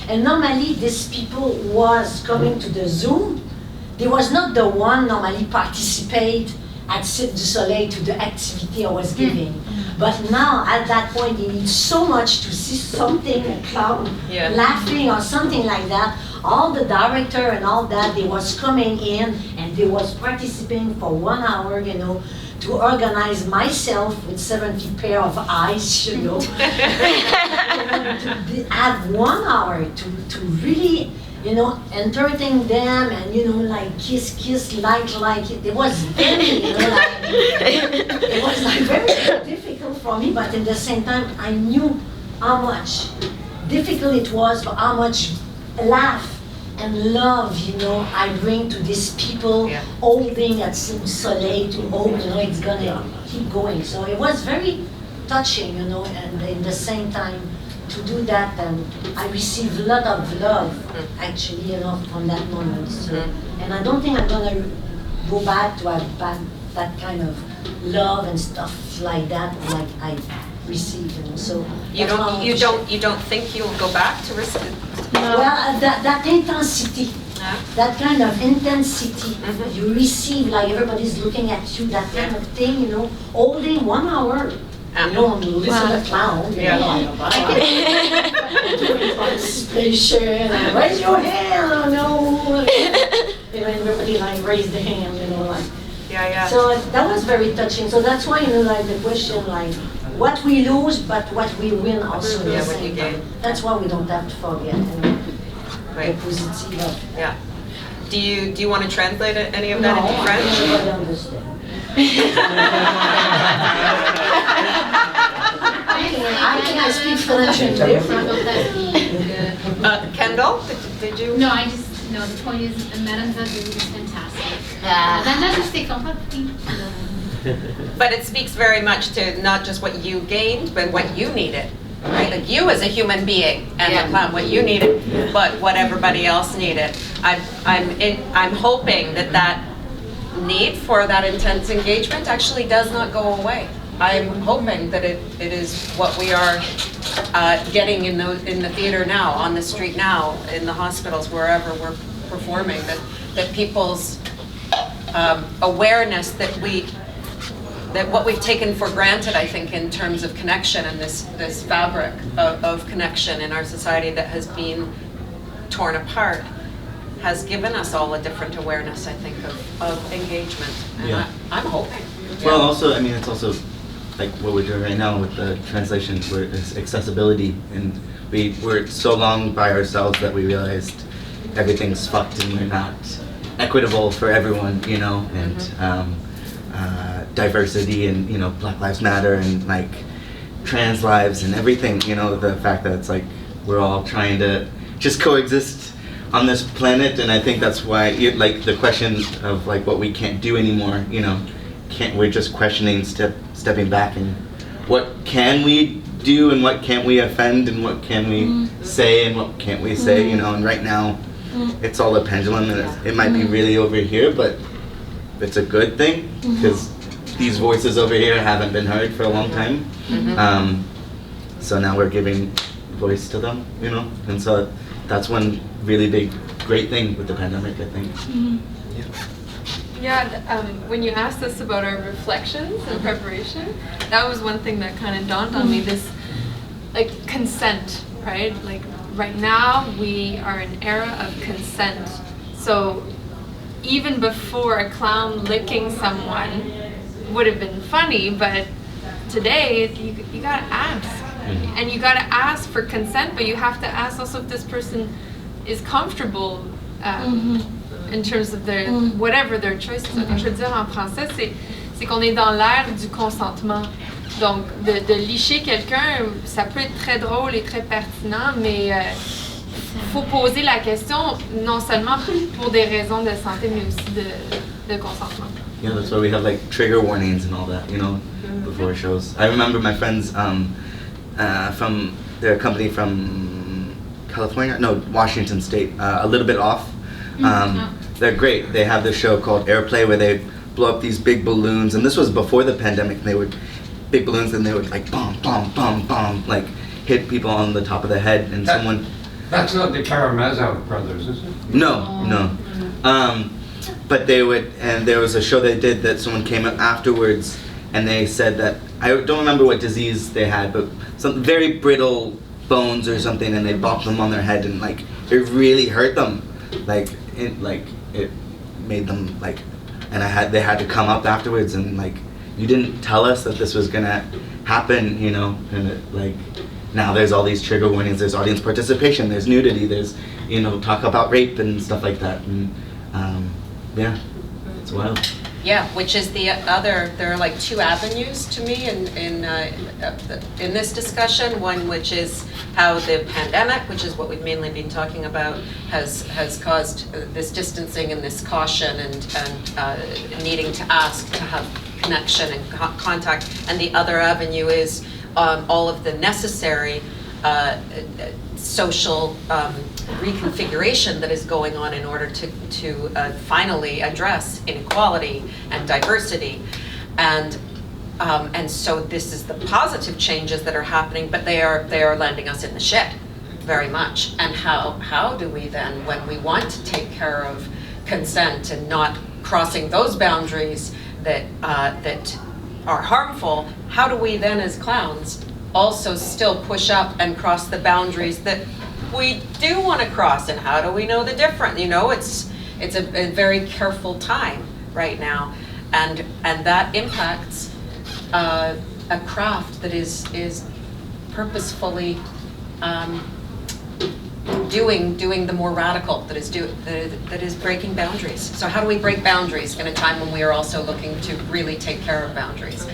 And normally these people was coming to the Zoom. They was not the one normally participate at Cirque du Soleil to the activity I was giving. But now, at that point, they need so much to see something, a clown laughing or something like that. All the director and all that, they was coming in and they was participating for 1 hour, to organize myself with 70 pair of eyes, to have 1 hour to really, entertain them and, like kiss, like it was very, it was like very difficult for me, but at the same time, I knew how much difficult it was, for how much laugh and love, I bring to these people, holding at Cirque du Soleil to hope, it's gonna keep going. So it was very touching, and at the same time, to do that, and I received a lot of love, actually, from that moment. So, and I don't think I'm gonna go back to have that kind of love and stuff like that, like I receive, you know. So You that's why I you don't think you'll go back to receive? Well, that intensity, that kind of intensity you receive, like everybody's looking at you, that kind of thing, you know, all day, 1 hour. You know, listen to clown, you know, participation, and raise your hand, oh no. You know, everybody like raise the hand, you know, like. Yeah. So that was very touching. So that's why, you know, like the question, like, what we lose, but what we win also. Yeah, what you gain. That's why we don't have to forget, you know, the positive of. Yeah. Do you want to translate any of that into French? No, I understand. I think I speak French and different. Kendall, did you? No, the point is, Mademoiselle is fantastic. Mademoiselle, je t'ai compris. But it speaks very much to not just what you gained, but what you needed. Right? Like you as a human being and the clown, what you needed, but what everybody else needed. I'm hoping that need for that intense engagement actually does not go away. I'm hoping that it is what we are getting in the theater now, on the street now, in the hospitals, wherever we're performing, that people's awareness that what we've taken for granted, I think, in terms of connection and this fabric of connection in our society that has been torn apart, has given us all a different awareness, I think, of engagement. And I'm hoping. Well, also, I mean, it's also like what we're doing right now with the translation, where it's accessibility, and we're so long by ourselves that we realized everything's fucked and we're not equitable for everyone, you know, and diversity and, you know, Black Lives Matter and like trans lives and everything, you know, the fact that it's like we're all trying to just coexist on this planet. And I think that's why like the question of like what we can't do anymore, you know, we're just questioning, stepping back, and what can we do and what can't we offend and what can we say and what can't we say, you know. And right now it's all a pendulum, and it might be really over here, but it's a good thing because these voices over here haven't been heard for a long time. So now we're giving voice to them, you know. And so that's one really big great thing with the pandemic, I think. When you asked us about our reflections and preparation, that was one thing that kind of dawned on me, this like consent, right? Like right now we are in an era of consent. So even before a clown licking someone would have been funny, but today you gotta ask. And you gotta ask for consent, but you have to ask also if this person is comfortable in terms of their whatever their choices. Quand je veux dire en français, c'est qu'on est dans l'ère du consentement. Donc de licher quelqu'un, ça peut être très drôle et très pertinent, mais faut poser la question non seulement pour des raisons de santé, mais aussi de consentement. Yeah, that's why we have like trigger warnings and all that, you know, before shows. I remember my friends from their company from Washington State, a little bit off. They're great. They have this show called Airplay where they blow up these big balloons, and this was before the pandemic. They would big balloons, and they would like bomb, bomb, bomb, bomb, like hit people on the top of the head, and someone. That's not the Karamazov brothers, is it? No. But they would, and there was a show they did that someone came up afterwards, and they said that, I don't remember what disease they had, but some very brittle bones or something, and they bopped them on their head, and like it really hurt them, it made them like, and they had to come up afterwards, and like, you didn't tell us that this was gonna happen, you know, and it, like, now there's all these trigger warnings, there's audience participation, there's nudity, there's, you know, talk about rape and stuff like that, and yeah, it's wild. Yeah, which is the other, there are like two avenues to me in this discussion. One which is how the pandemic, which is what we've mainly been talking about, has caused this distancing and this caution and needing to ask to have connection and contact. And the other avenue is all of the necessary social reconfiguration that is going on in order to finally address inequality and diversity. And so this is the positive changes that are happening, but they are landing us in the shit very much. And how do we then, when we want to take care of consent and not crossing those boundaries that are harmful, how do we then as clowns also still push up and cross the boundaries that we do want to cross? And how do we know the difference? You know, it's a very careful time right now, and that impacts a craft that is purposefully doing the more radical, that is breaking boundaries. So how do we break boundaries in a time when we are also looking to really take care of boundaries?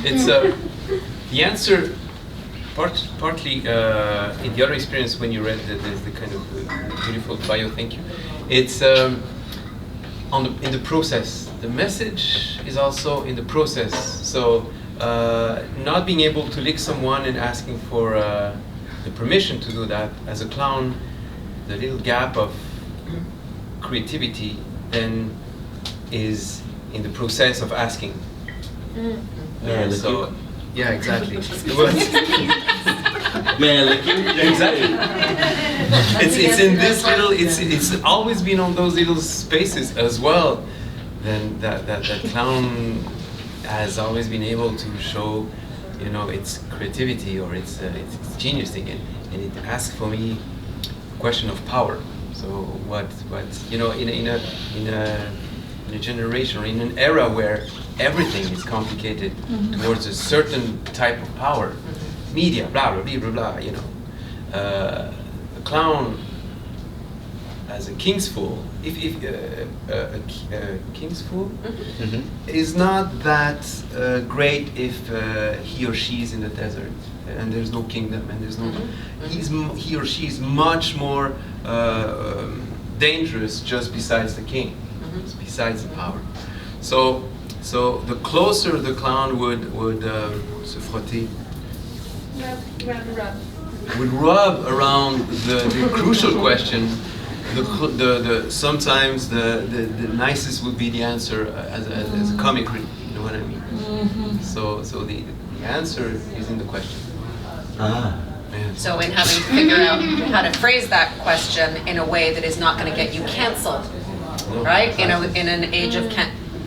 It's the answer partly in the other experience when you read the kind of beautiful bio. Thank you. It's in the process. The message is also in the process. So not being able to lick someone and asking for the permission to do that as a clown, the little gap of creativity then is in the process of asking. So, yeah, exactly. May I lick you? Exactly. It's in this little. It's always been on those little spaces as well. Then that clown has always been able to show, you know, its creativity or its genius thing, and it asks for me a question of power. So what you know, in a generation or in an era where everything is complicated towards a certain type of power, media, blah blah blah blah blah. You know, a clown as a king's fool. If a king's fool is not that great if he or she is in the desert and there's no kingdom and there's no. He or she is much more dangerous just besides the king, besides the power. So the closer the clown would se frotter, would rub around the crucial question. Sometimes the nicest would be the answer as a comic relief. You know what I mean? So the answer is in the question. So in having to figure out how to phrase that question in a way that is not going to get you canceled, right? You know, in an age of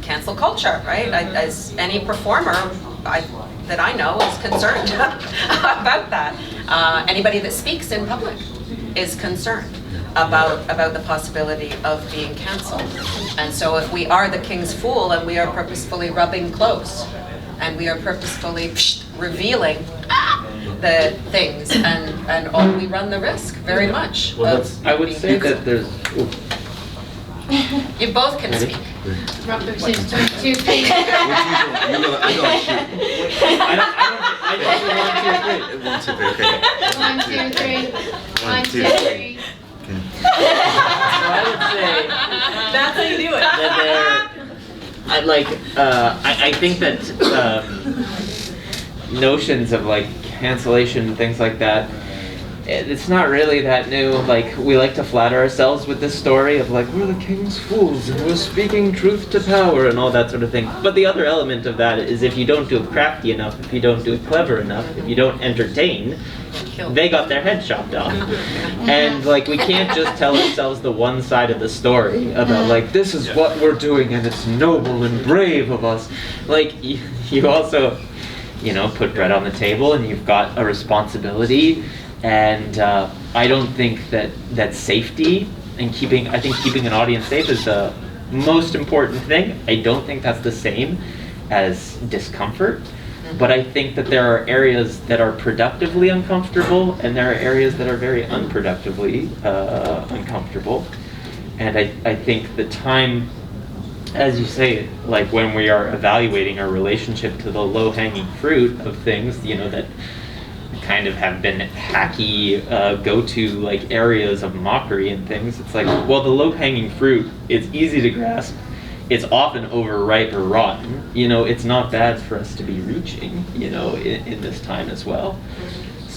cancel culture, right? As any performer that I know is concerned about that. Anybody that speaks in public is concerned about the possibility of being canceled. And so if we are the king's fool and we are purposefully rubbing close and we are purposefully revealing the things and all, we run the risk very much. Well, I would say that there's. You both can speak. Rock, paper, scissors, 1, 2, 3. I don't shoot. I don't do 1, 2, 3. 1, 2, 3. Okay. 1, 2, 3. 1, 2, 3. So I would say That's how you do it. that I think that notions of like cancellation and things like that, it's not really that new. Like, we like to flatter ourselves with this story of like, we're the king's fools and we're speaking truth to power and all that sort of thing. But the other element of that is if you don't do it crafty enough, if you don't do it clever enough, if you don't entertain, they got their head chopped off. And like, we can't just tell ourselves the one side of the story about like, this is what we're doing and it's noble and brave of us. Like, you also, you know, put bread on the table and you've got a responsibility. And I don't think that safety and keeping an audience safe is the most important thing. I don't think that's the same as discomfort. But I think that there are areas that are productively uncomfortable and there are areas that are very unproductively uncomfortable. And I think the time, as you say, like when we are evaluating our relationship to the low-hanging fruit of things, you know, that kind of have been hacky go-to like areas of mockery and things, it's like, well, the low-hanging fruit, it's easy to grasp. It's often overripe or rotten. You know, it's not bad for us to be reaching, you know, in this time as well.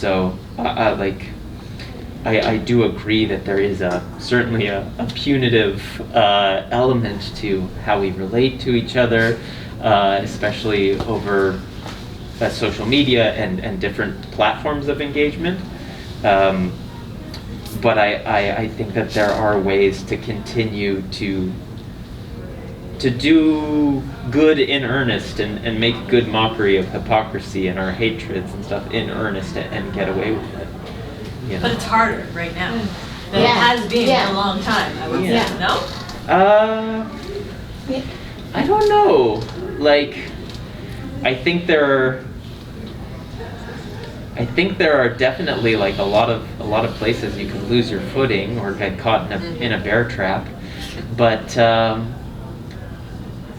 so I do agree that there is certainly a punitive element to how we relate to each other, especially over social media and different platforms of engagement. But I think that there are ways to continue to do good in earnest and make good mockery of hypocrisy and our hatreds and stuff in earnest and get away with it. You know? But it's harder right now than it has been in a long time, I would say. No? I don't know. Like, I think there are definitely like a lot of places you can lose your footing or get caught in a bear trap, but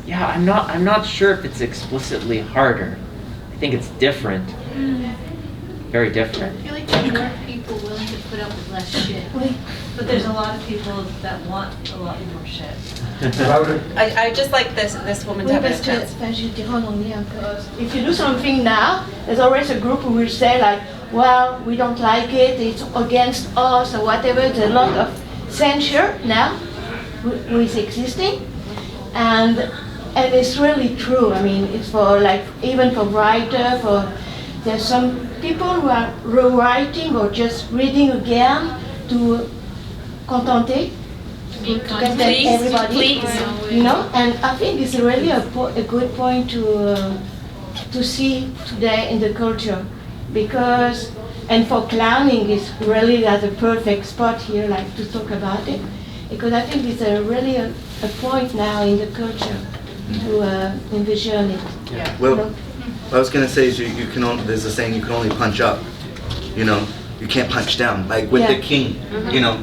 yeah, I'm not sure if it's explicitly harder. I think it's different, very different. I feel like there are more people willing to put up with less shit. But there's a lot of people that want a lot more shit. I just like this woman to have a chance. If you do something now, there's always a group who will say like, well, we don't like it, it's against us or whatever. There's a lot of censure now who is existing, and it's really true. I mean, it's for like, even for writer, there's some people who are rewriting or just reading again to contented, to content everybody, you know. And I think it's really a good point to see today in the culture, because, and for clowning, it's really at the perfect spot here, like to talk about it, because I think it's really a point now in the culture to envision it. Yeah. Well, what I was gonna say is you can only, there's a saying, you can only punch up, you know, you can't punch down. Like with the king, you know,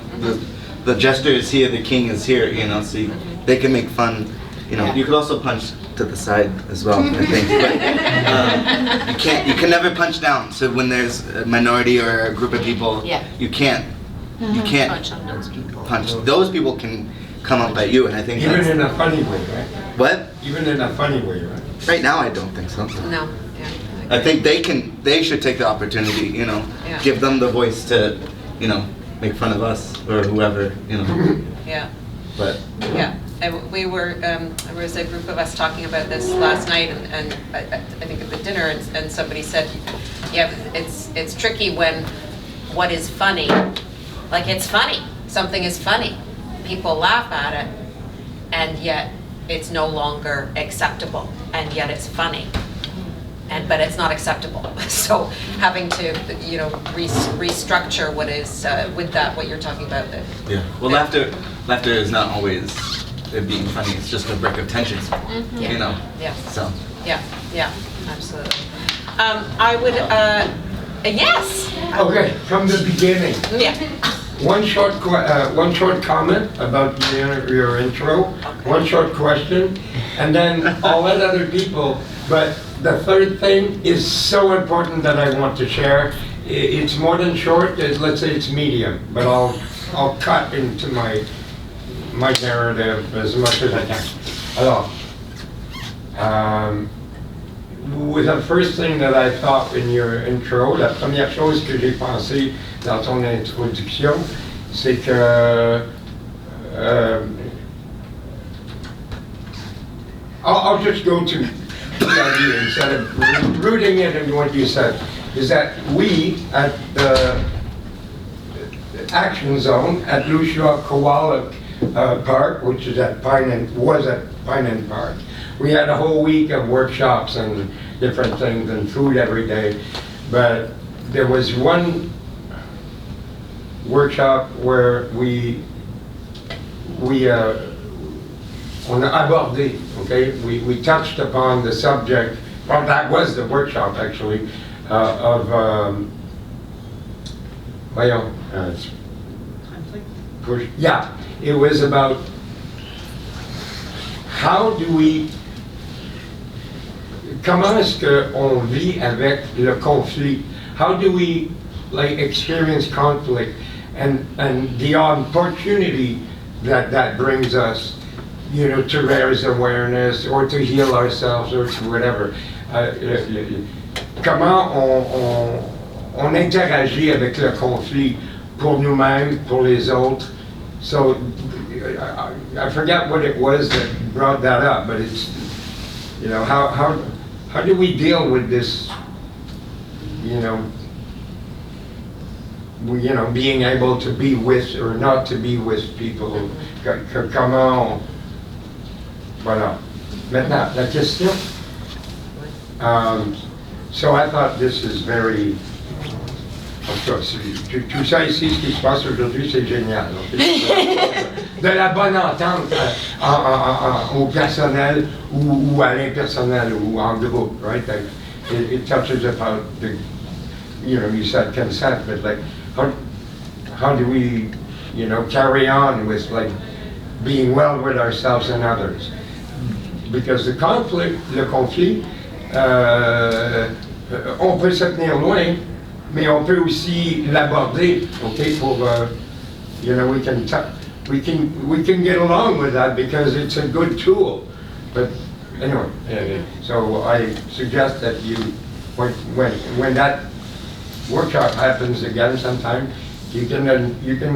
the jester is here, the king is here, you know, so they can make fun, you know. You could also punch to the side as well, I think. But you can never punch down. So when there's a minority or a group of people, you can't Punch on those people. punch. Those people can come up at you, and I think Even that's, in a funny way, right? what? Even in a funny way, right? Right now, I don't think so. No. I think they should take the opportunity, you know, give them the voice to, you know, make fun of us or whoever, you know. Yeah. But yeah, and we were there was a group of us talking about this last night, and I think at the dinner, and somebody said, yeah, it's tricky when what is funny, like it's funny, something is funny, people laugh at it, and yet it's no longer acceptable, and yet it's funny. But it's not acceptable. So having to, you know, restructure what is with that, what you're talking about. Yeah. Well, laughter is not always it being funny. It's just a break of tension. You know. Yeah. So. Yeah. Absolutely. I would. Yes. Okay, from the beginning. Yeah. One short comment about your intro. Okay. One short question, and then I'll let other people. But the third thing is so important that I want to share. It's more than short. Let's say it's medium, but I'll cut into my narrative as much as I can. Alors, with the first thing that I thought in your intro, la première chose que j'ai pensé dans ton introduction, c'est que I'll just go to the idea instead of rooting it in what you said, is that we at the Action Zone at Lucia Koala Park, which is at Pine End Park, we had a whole week of workshops and different things and food every day, but there was one workshop where on abordé, okay, we touched upon the subject. Well, that was the workshop actually of conflict. Yeah, it was about how do we, comment est-ce qu'on vit avec le conflit? How do we like experience conflict and the opportunity that brings us, you know, to raise awareness or to heal ourselves or to whatever. Comment on interagit avec le conflit pour nous-mêmes, pour les autres. So I forget what it was that brought that up, but it's, you know, how do we deal with this, you know, being able to be with or not to be with people? Comment on... Voilà. Maintenant, la question. So I thought this is very... En tout cas, tout ça ici, ce qui se passe aujourd'hui, c'est génial. De la bonne entente au personnel ou à l'impersonnel ou en groupe, right? Like, it touches about the, you know, you said consent, but like, how do we, you know, carry on with like being well with ourselves and others? Because le conflit, on peut se tenir loin, mais on peut aussi l'aborder, okay? For you know, we can get along with that because it's a good tool. But anyway, so I suggest that you, when that workshop happens again sometime, you can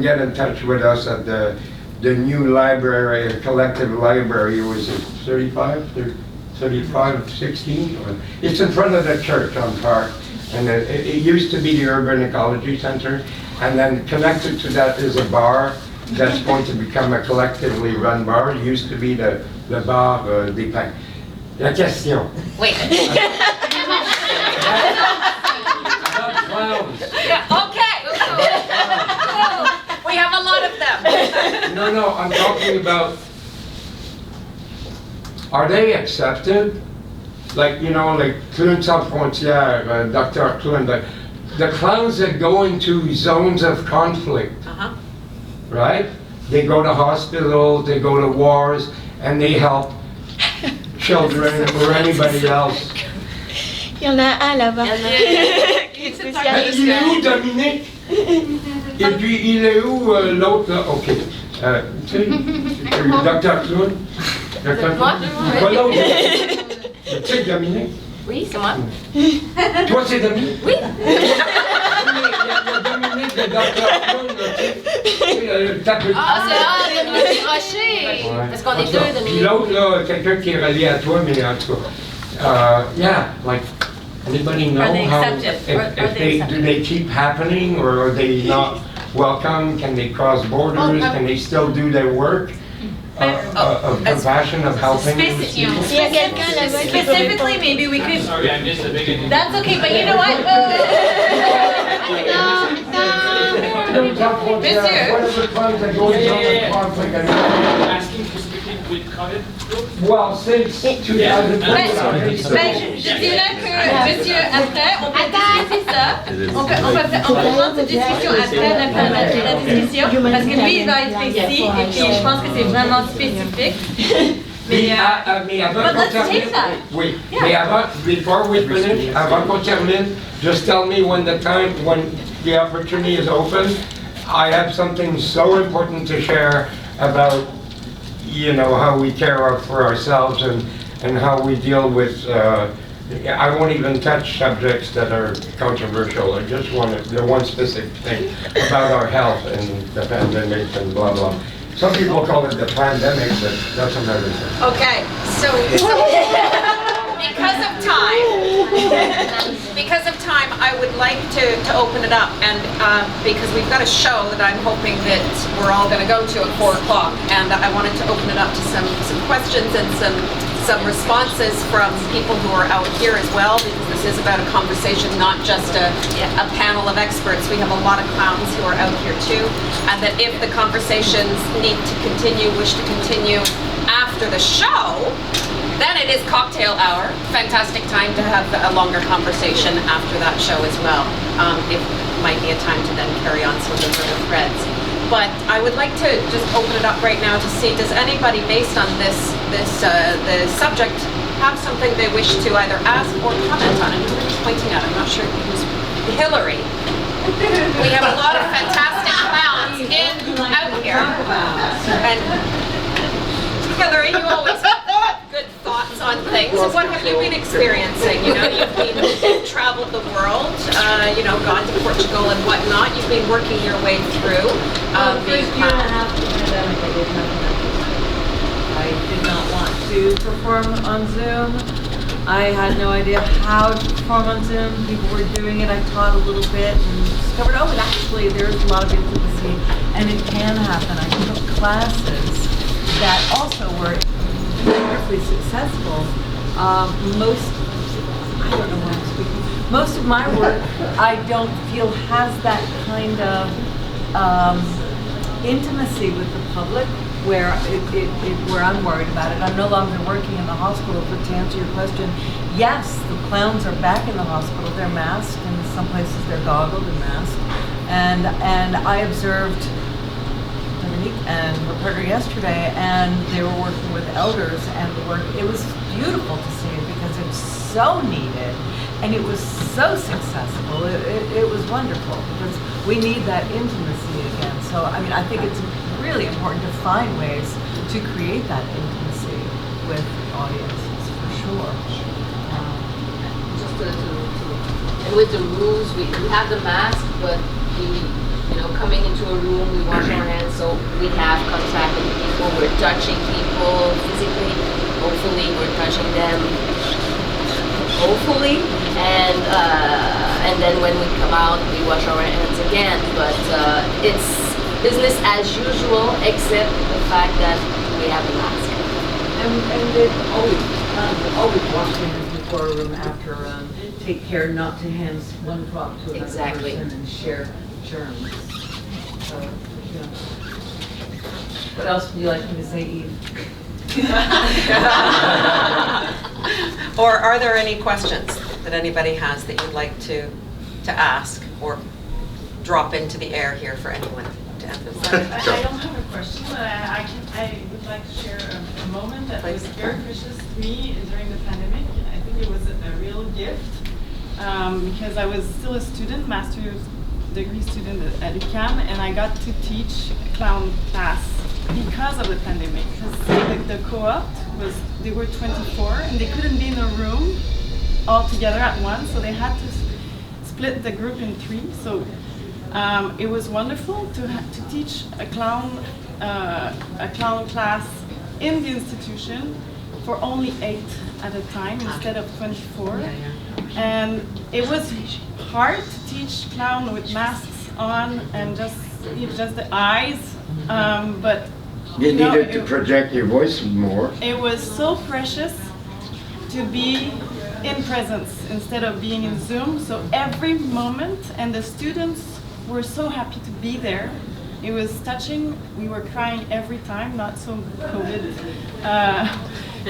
get in touch with us at the new library, collective library. Was it 3516? It's in front of the church on Park. And it used to be the Urban Ecology Center, and then connected to that is a bar that's going to become a collectively run bar. It used to be the bar des pains. La question. Wait. Okay. We have a lot of them. No, I'm talking about, are they accepted? Like, you know, like Clowns de Montreal, Dr. Clown, the clowns that go into zones of conflict, right? They go to hospitals, they go to wars, and they help children or anybody else. Il y en a un là-bas. Qui est spécialiste. Il est où, Dominique? Et puis, il est où l'autre, là? OK. Tu sais, Dr. Clown? Dr. Moi? Pas l'autre. Tu sais, Dominique? Oui, c'est moi. Toi, c'est Dominique? Oui. Il y a Dominique, le Dr. Clown, là, tu sais. C'est Dominique Rocher. Parce qu'on est deux, Dominique. Puis l'autre, là, quelqu'un qui est relié à toi, mais en tout cas. Yeah, like, anybody know Are they how, accepted? do they keep happening, or are they not welcome? Can they cross borders? Can they still do their work? Of compassion, of helping. Specifically, maybe we could. Sorry, I missed the beginning. That's okay, but you know what? Monsieur. What are the funds that go into conflict? Asking for speaking with COVID? Well, since 2000. Je dirais que, monsieur, après, on peut discuter ça. On peut prendre cette discussion après la discussion, parce que lui, il va être ici, et puis je pense que c'est vraiment spécifique. Mais avant qu'on termine, oui, mais avant, before we finish, avant qu'on termine, just tell me when the opportunity is open. I have something so important to share about, you know, how we care for ourselves and how we deal with, I won't even touch subjects that are controversial. I just want the one specific thing about our health and the pandemic and blah, blah. Some people call it the pandemic, but that's another thing. Okay, so because of time, I would like to open it up, and because we've got a show that I'm hoping that we're all going to go to at 4 o'clock, and I wanted to open it up to some questions and some responses from people who are out here as well, because this is about a conversation, not just a panel of experts. We have a lot of clowns who are out here too, and that if the conversations wish to continue after the show, then it is cocktail hour. Fantastic time to have a longer conversation after that show as well. It might be a time to then carry on some of those other threads. But I would like to just open it up right now to see, does anybody, based on the subject, have something they wish to either ask or comment on? And who are you pointing at? I'm not sure who's Hillary. We have a lot of fantastic clowns out here. And Hillary, you always have good thoughts on things. What have you been experiencing? You know, you've traveled the world, you know, gone to Portugal and whatnot. You've been working your way through. First year and a half of the pandemic, I did nothing else. I did not want to perform on Zoom. I had no idea how to perform on Zoom. People were doing it. I taught a little bit and discovered, oh, and actually there's a lot of intimacy and it can happen. I took classes that also were wonderfully successful. I don't know why I'm speaking. Most of my work, I don't feel has that kind of intimacy with the public where where I'm worried about it. I'm no longer working in the hospital, but to answer your question, yes, the clowns are back in the hospital. They're masked, and in some places they're goggled and masked. And I observed Dominique and her partner yesterday, and they were working with elders, and it was beautiful to see it because it's so needed, and it was so successful. It was wonderful because we need that intimacy again. So I mean, I think it's really important to find ways to create that intimacy with audiences for sure. And with the rules, we have the mask, but coming into a room, we wash our hands, so we have contact with people. We're touching people physically. Hopefully, we're touching them. Hopefully, and then when we come out, we wash our hands again. But it's business as usual, except the fact that we have a mask. And they've always wash hands before a room, after a room. Take care not to hand one prop to another person and share germs. So, yeah. What else would you like me to say, Yves? Or are there any questions that anybody has that you'd like to ask or drop into the air here for anyone to emphasize? I don't have a question, but I would like to share a moment that was very precious to me during the pandemic. I think it was a real gift because I was still a student, master's degree student at UQAM, and I got to teach clown class because of the pandemic. Because the co-op they were 24 and they couldn't be in a room all together at once, so they had to split the group in 3. So it was wonderful to teach a clown class in the institution for only 8 at a time instead of 24. And it was hard to teach clown with masks on and just the eyes, but you needed to project your voice more. It was so precious to be in presence instead of being in Zoom. So every moment, and the students were so happy to be there. It was touching. We were crying every time, not so COVID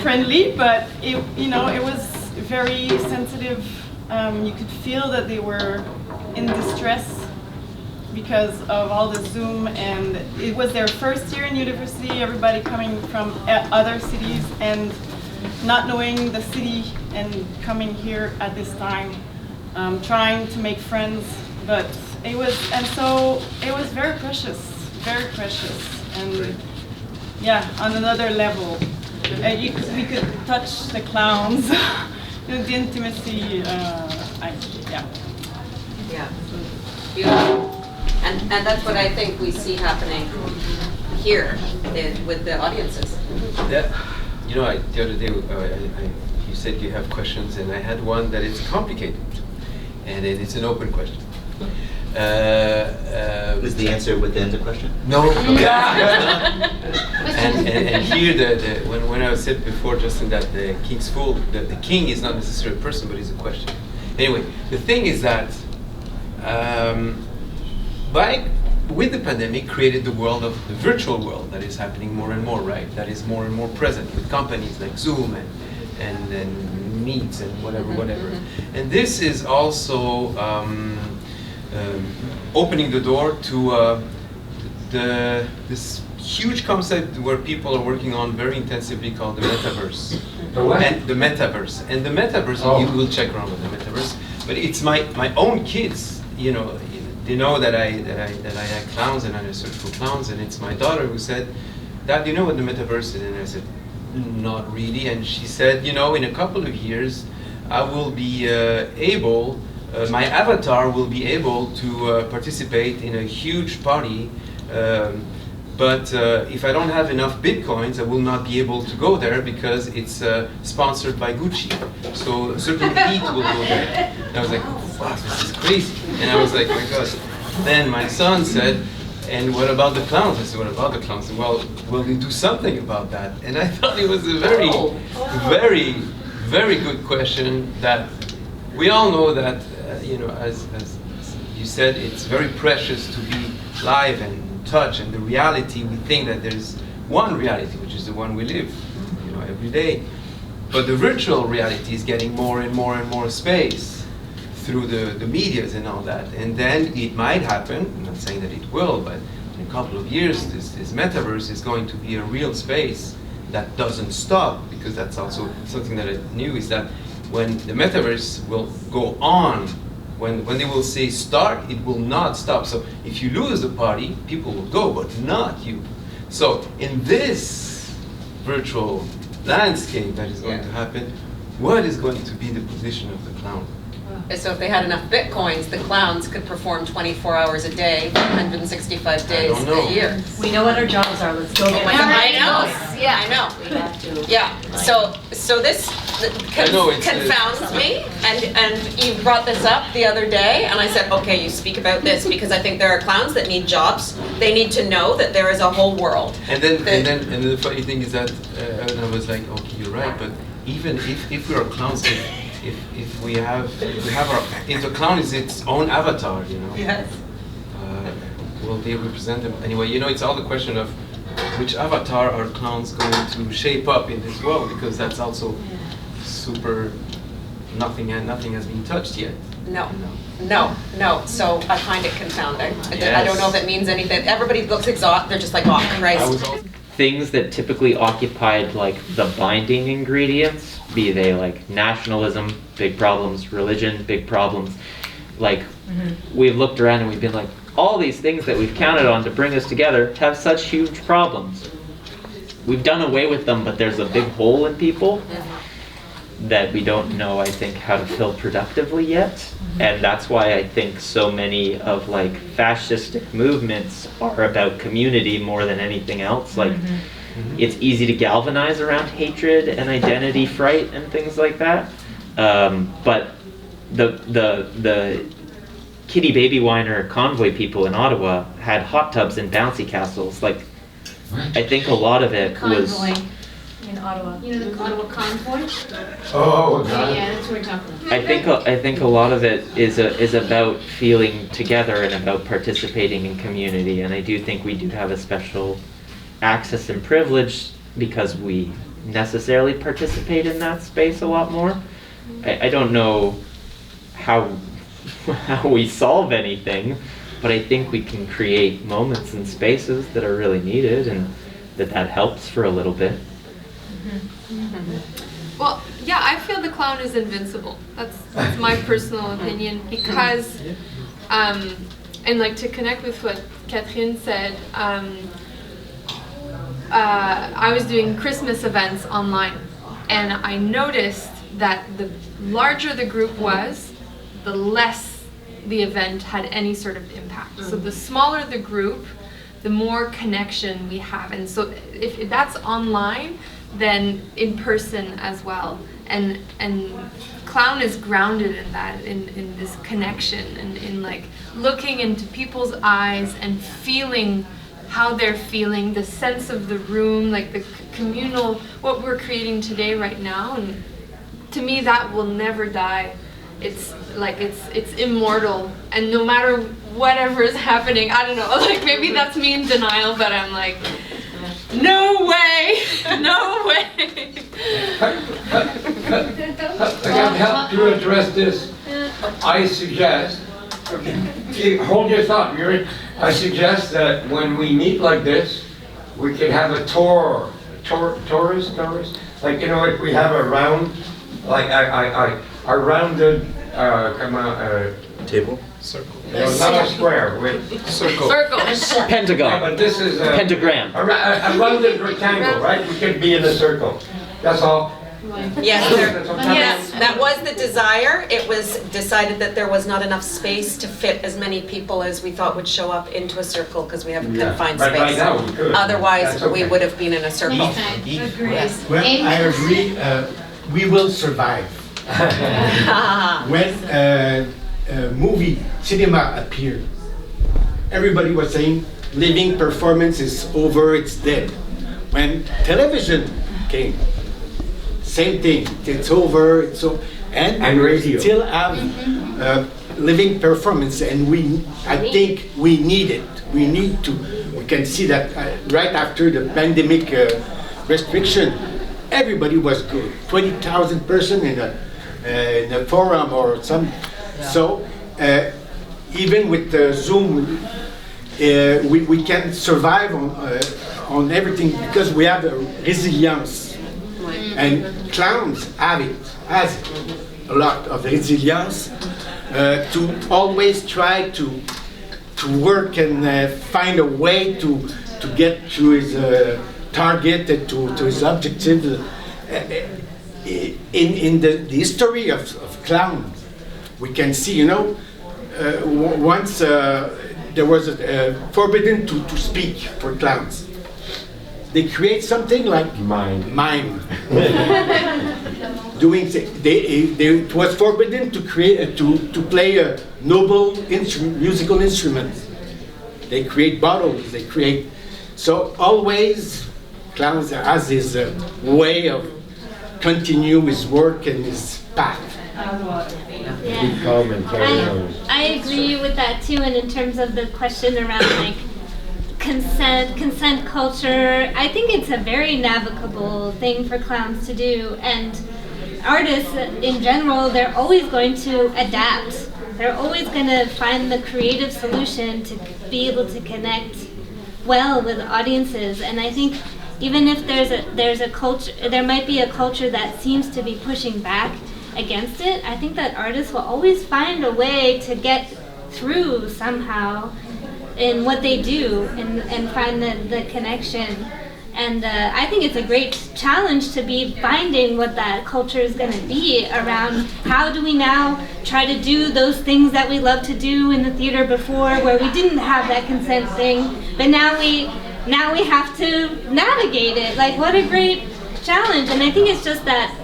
friendly, but it was very sensitive. You could feel that they were in distress because of all the Zoom, and it was their first year in university, everybody coming from other cities and not knowing the city and coming here at this time, trying to make friends, but it was very precious, and yeah, on another level. We could touch the clowns, the intimacy, yeah. Beautiful. And that's what I think we see happening here with the audiences. The other day, you said you have questions, and I had one that is complicated, and it's an open question. Was the answer within the question? No. and here, when I said before, Justin, that the king's fool, the king is not necessarily a person, but is a question. Anyway, the thing is that with the pandemic, created the world of the virtual world that is happening more and more, right? That is more and more present with companies like Zoom and Meets and whatever. And this is also opening the door to this huge concept where people are working on very intensively called the metaverse. The what? And the metaverse. And the metaverse, you will check around with the metaverse. But it's my own kids, they know that I like clowns and I search for clowns, and it's my daughter who said, "Dad, do you know what the metaverse is?" And I said, not really. And she said, in a couple of years, I will be able, my avatar will be able to participate in a huge party. But if I don't have enough bitcoins, I will not be able to go there because it's sponsored by Gucci. So a certain elite will go there. And I was like, oh, wow, this is crazy. And I was like, oh my gosh. Then my son said, and what about the clowns? I said, what about the clowns? Well, will we do something about that? And I thought it was a very, very, very good question that we all know that, as you said, it's very precious to be live and touch, and the reality, we think that there's one reality, which is the one we live, every day. But the virtual reality is getting more and more and more space through the medias and all that. And then it might happen, I'm not saying that it will, but in a couple of years, this metaverse is going to be a real space that doesn't stop, because that's also something that I knew, is that when the metaverse will go on, when they will say start, it will not stop. So if you lose the party, people will go, but not you. So in this virtual landscape that is going to happen, what is going to be the position of the clown? So if they had enough bitcoins, the clowns could perform 24 hours a day, 165 days a year. We know what our jobs are. Let's go get I know. Yeah, I know. We have to. Yeah. So this confounds me, and you brought this up the other day, and I said, okay, you speak about this because I think there are clowns that need jobs. They need to know that there is a whole world. And then the funny thing is that, and I was like, okay, you're right, but even if we are clowns, if the clown is its own avatar, Yes. Will they represent them anyway? It's all the question of which avatar are clowns going to shape up in this world, because that's also super. Nothing has been touched yet. No. So I find it confounding. Yes. I don't know if it means anything. Everybody looks exhausted. They're just like, oh Christ. Things that typically occupied like the binding ingredients, be they like nationalism, big problems, religion, big problems. Like we've looked around and we've been like, all these things that we've counted on to bring us together have such huge problems. We've done away with them, but there's a big hole in people that we don't know, I think, how to fill productively yet. And that's why I think so many of like fascistic movements are about community more than anything else. Like it's easy to galvanize around hatred and identity fright and things like that. But the Kitty Baby Whiner convoy people in Ottawa had hot tubs and bouncy castles. Like I think a lot of it was in Ottawa. You know the Ottawa convoy? Oh, God. Yeah, that's what we're talking about. I think a lot of it is about feeling together and about participating in community, and I do think we do have a special access and privilege because we necessarily participate in that space a lot more. I don't know how we solve anything, but I think we can create moments and spaces that are really needed, and that helps for a little bit. Well, yeah, I feel the clown is invincible. That's my personal opinion, because, and like to connect with what Catherine said, I was doing Christmas events online, and I noticed that the larger the group was, the less the event had any sort of impact. So the smaller the group, the more connection we have. And so if that's online, then in person as well. And clown is grounded in that, in this connection, and in like looking into people's eyes and feeling how they're feeling, the sense of the room, like the communal, what we're creating today right now. And to me, that will never die. It's like it's immortal, and no matter whatever is happening, I don't know, like maybe that's me in denial, but I'm like, no way, no way. I can help to address this. I suggest, hold your thought, Mary. I suggest that when we meet like this, we could have a tourist, like, if we have a round, like a rounded, Table? Circle. No, not a square. Circle. Circle. Pentagon. But this is a Pentagram. a rounded rectangle, right? We could be in a circle. That's all. Yes, That's what I'm yes, that was the desire. It was decided that there was not enough space to fit as many people as we thought would show up into a circle because we have Yeah. confined But right space. now we could. Otherwise, That's okay. we would have been in a circle. Next time. Yes. Well, I agree, we will survive. When movie, cinema appeared, everybody was saying, living performance is over, it's dead. When television came, same thing, it's over, and radio. still have living performance, and I think we need it. We need to. We can see that right after the pandemic restriction, everybody was good. 20,000 person in a forum or some. So even with Zoom, we can survive on everything because we have a resilience. And clowns has a lot of resilience to always try to work and find a way to get to his target, to his objective. In the history of clowns, we can see, once there was forbidden to speak for clowns. They create something like mime. It was forbidden to create to play a noble musical instrument. They create bottles. They create. So always, clowns has his way of continue his work and his path. I agree with that too, and in terms of the question around like consent culture, I think it's a very navigable thing for clowns to do, and artists in general, they're always going to adapt. They're always going to find the creative solution to be able to connect well with audiences, and I think even if there's a culture, there might be a culture that seems to be pushing back against it, I think that artists will always find a way to get through somehow in what they do and find the connection. And I think it's a great challenge to be finding what that culture is going to be around how do we now try to do those things that we loved to do in the theater before where we didn't have that consent thing, but now we have to navigate it. Like, what a great challenge. And I think it's just that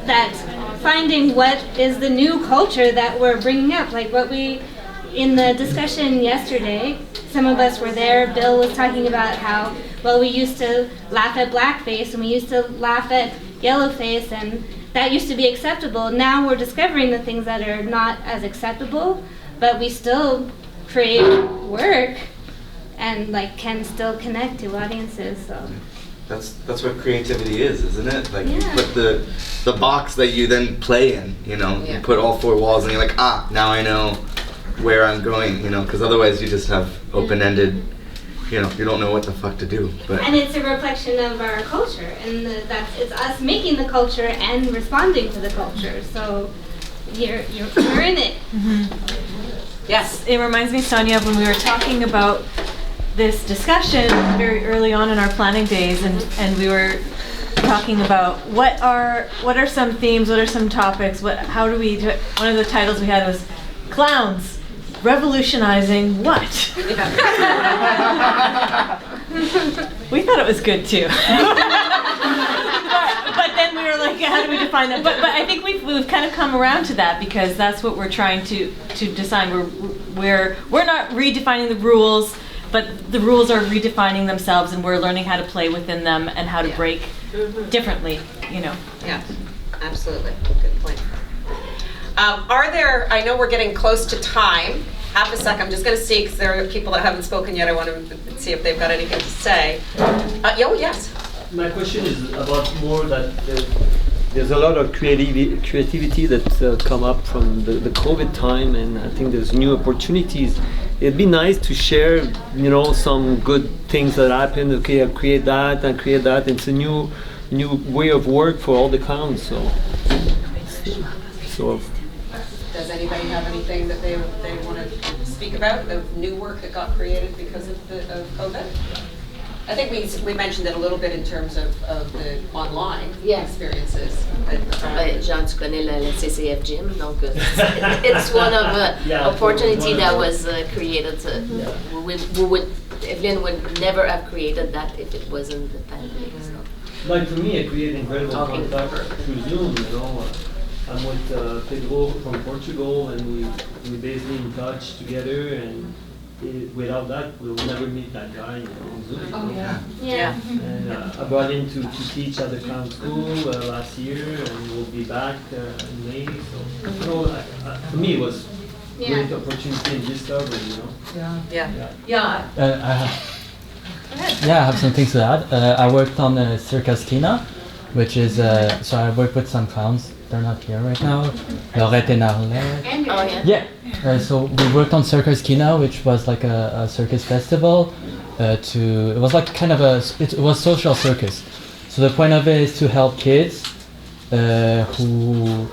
finding what is the new culture that we're bringing up. Like what we, in the discussion yesterday, some of us were there, Bill was talking about how, well, we used to laugh at blackface and we used to laugh at yellowface, and that used to be acceptable. Now we're discovering the things that are not as acceptable, but we still create work and like can still connect to audiences. So that's what creativity is, isn't it? Like you Yeah. put the box that you then play in, you Yeah. put all four walls and you're like, now I know where I'm going, because otherwise you just have open-ended, you don't know what the fuck to do. But and it's a reflection of our culture, and it's us making the culture and responding to the culture. So you're in it. Yes, it reminds me, Sonia, of when we were talking about this discussion very early on in our planning days, and we were talking about what are some themes, what are some topics, how do we do it? One of the titles we had was Clowns Revolutionizing What? We thought it was good too. but then we were like, how do we define that? But I think we've kind of come around to that, because that's what we're trying to design. We're not redefining the rules, but the rules are redefining themselves, and we're learning how to play within them and how to break differently, Yeah, absolutely. Good point. I know we're getting close to time. Half a sec, I'm just going to see, because there are people that haven't spoken yet. I want to see if they've got anything to say. Yes. My question is about more that there's a lot of creativity that come up from the COVID time, and I think there's new opportunities. It'd be nice to share, some good things that happened. Okay, I create that, It's a new way of work for all the clowns. So. Does anybody have anything that they want to speak about of new work that got created because of COVID? I think we mentioned it a little bit in terms of the online experiences. Jean, tu connais le CCF Gym, donc it's one of opportunity that was created. Evelyn would never have created that if it wasn't the pandemic. So. Like for me, it created incredible contact through Zoom. You know, I'm with Pedro from Portugal, and we basically in touch together and. Without that, we'll never meet that guy on Zoom. Oh, yeah. And I brought him to teach at the Clown School last year, and we'll be back in May. So, you know, for me, it was a great opportunity and discovery, you know. Yeah. I have some things to add. I worked on Circus Kneale, which is, so I worked with some clowns. They're not here right now. Laurette and Arlette. Yeah. So we worked on Circus Kneale, which was like a circus festival. It was like kind of it was social circus. So the point of it is to help kids who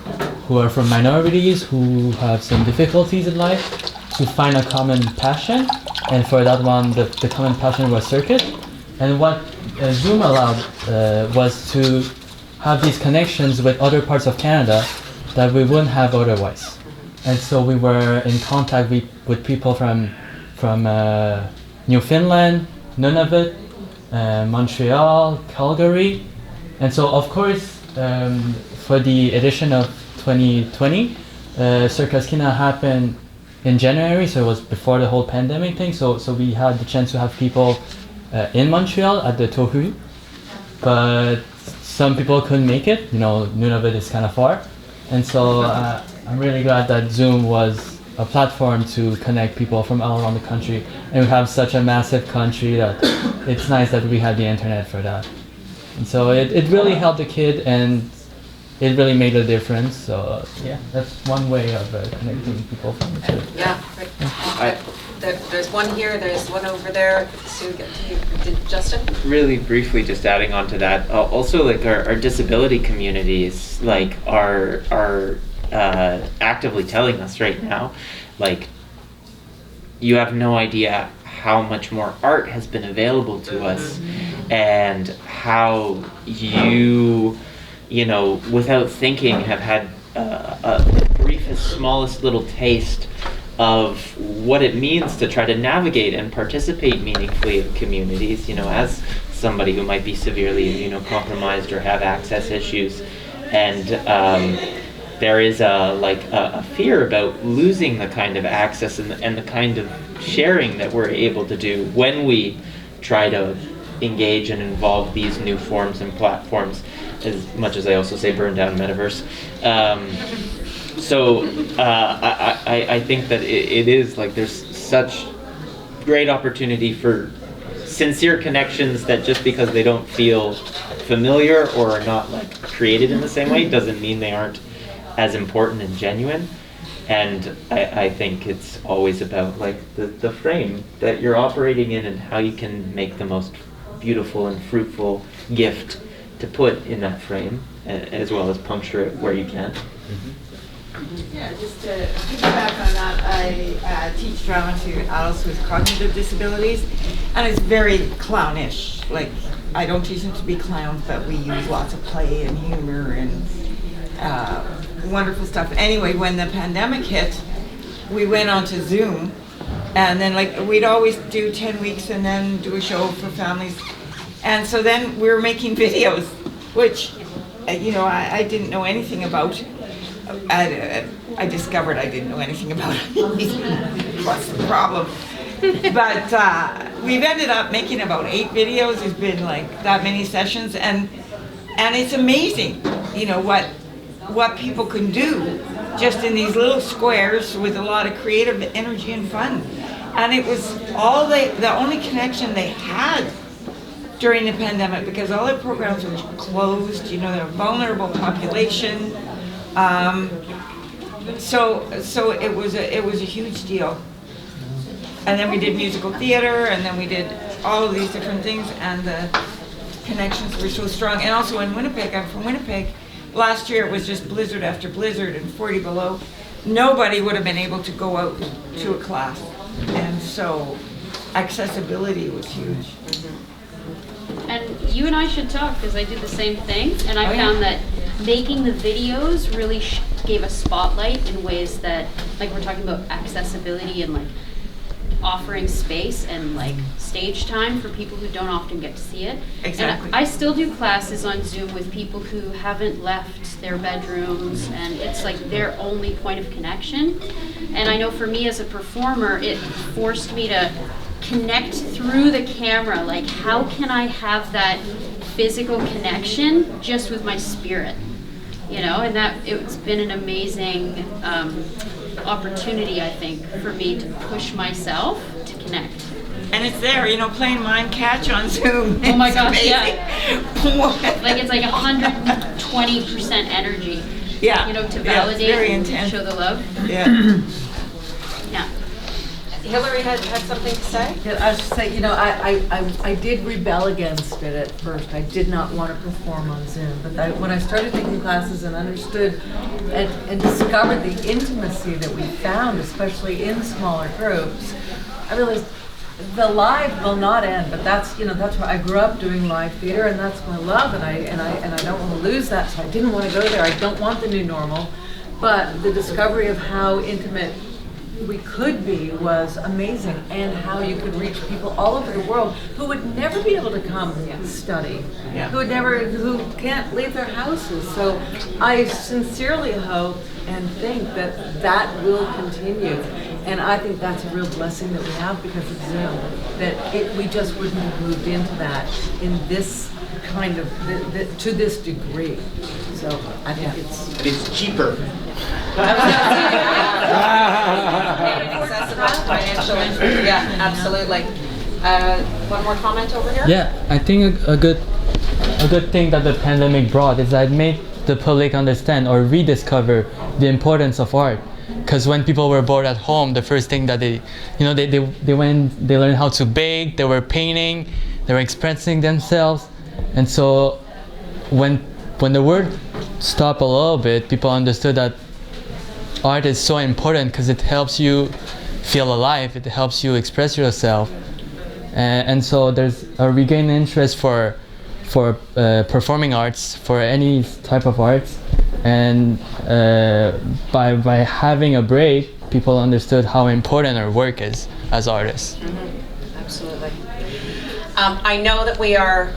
are from minorities, who have some difficulties in life, to find a common passion. And for that one, the common passion was circus. And what Zoom allowed was to have these connections with other parts of Canada that we wouldn't have otherwise. And so we were in contact with people from Newfoundland, Nunavut, Montreal, Calgary. And so of course, for the edition of 2020, Circus Kneale happened in January, so it was before the whole pandemic thing. So we had the chance to have people in Montreal at the Tohu, but some people couldn't make it. You know, Nunavut is kind of far. And so I'm really glad that Zoom was a platform to connect people from all around the country. And we have such a massive country that it's nice that we had the internet for that. And so it really helped the kid, and it really made a difference. So yeah, that's one way of connecting people from the church. Yeah, right. There's one here, there's one over there. So Justin? Really briefly, just adding on to that, also like our disability communities like are actively telling us right now, like, you have no idea how much more art has been available to us, and how you know, without thinking, have had the briefest, smallest little taste of what it means to try to navigate and participate meaningfully in communities, you know, as somebody who might be severely immunocompromised or have access issues. And there is a fear about losing the kind of access and the kind of sharing that we're able to do when we try to engage and involve these new forms and platforms, as much as I also say burn down metaverse. So I think that it is like there's such great opportunity for sincere connections that just because they don't feel familiar or are not like created in the same way doesn't mean they aren't as important and genuine. And I think it's always about like the frame that you're operating in and how you can make the most beautiful and fruitful gift to put in that frame, as well as puncture it where you can. Yeah, just to piggyback on that, I teach drama to adults with cognitive disabilities, and it's very clownish. Like, I don't teach them to be clowns, but we use lots of play and humor and wonderful stuff. Anyway, when the pandemic hit, we went onto Zoom, and then like we'd always do 10 weeks and then do a show for families. And so then we were making videos, which, you know, I didn't know anything about. I discovered I didn't know anything about it. What's the problem? But we've ended up making about 8 videos. There's been like that many sessions, and it's amazing, you know, what people can do just in these little squares with a lot of creative energy and fun. And it was all the only connection they had during the pandemic, because all their programs were closed. You know, they're a vulnerable population. So it was a huge deal. And then we did musical theater, and then we did all of these different things, and the connections were so strong. And also in Winnipeg, I'm from Winnipeg, last year it was just blizzard after blizzard and 40 below. Nobody would have been able to go out to a class. And so accessibility was huge. And you and I should talk because I did the same thing, and I Oh, yeah. found that making the videos really gave a spotlight in ways that, like we're talking about accessibility and like offering space and like stage time for people who don't often get to see it. Exactly. And I still do classes on Zoom with people who haven't left their bedrooms, and it's like their only point of connection. And I know for me as a performer, it forced me to connect through the camera. Like, how can I have that physical connection just with my spirit? You know, and that it's been an amazing opportunity, I think, for me to push myself to connect. And it's there, you know, playing mind catch on Zoom. Oh my It's gosh, amazing. yeah. Like it's like 120% energy. Yeah. You know, to Yeah, it's validate very and intense. show the love. Yeah. Yeah. Hillary had something to say? Yeah, I was just saying, you know, I did rebel against it at first. I did not want to perform on Zoom. But when I started taking classes and understood and discovered the intimacy that we found, especially in smaller groups, I realized the live will not end. But that's, you know, that's why I grew up doing live theater, and that's my love, and I don't want to lose that. So I didn't want to go there. I don't want the new normal. But the discovery of how intimate we could be was amazing, and how you could reach people all over the world who would never be able to come study, who can't leave their houses. So I sincerely hope and think that that will continue, and I think that's a real blessing that we have because of Zoom, that we just wouldn't have moved into that in this kind of, to this degree. So I think it's cheaper. Accessible, financial, yeah, absolutely. One more comment over here? Yeah, I think a good thing that the pandemic brought is that it made the public understand or rediscover the importance of art. Because when people were bored at home, the first thing that they learned how to bake, they were painting, they were expressing themselves, and so when the world stopped a little bit, people understood that art is so important because it helps you feel alive, it helps you express yourself, and so there's a regained interest for performing arts, for any type of arts, and by having a break, people understood how important our work is as artists. Mm-hmm. Absolutely. I know that we are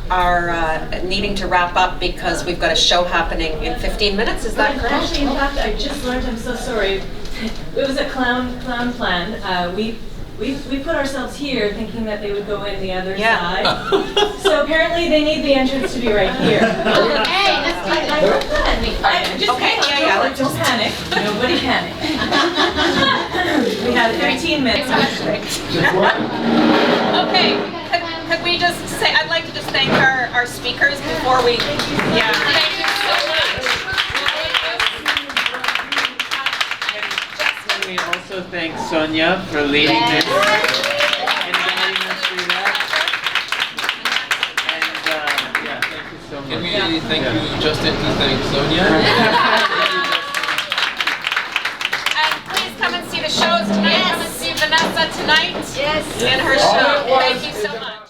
needing to wrap up because we've got a show happening in 15 minutes. Is that correct? Actually, in fact, I just learned. I'm so sorry. It was a clown plan. We put ourselves here thinking that they would go in the other side. So apparently they need the entrance to be right here. Hey, that's good. Don't panic. Nobody panic. We have 13 minutes. Okay. Could we just say, I'd like to just thank our speakers before we, yeah, thank you so much. Can we also thank Sonia for leading this and guiding us through that? And yeah, thank you so much. Can we thank you, Justin, to thank Sonia? And please come and see the shows tonight. Come and see Vanessa tonight in her show. Thank you so much.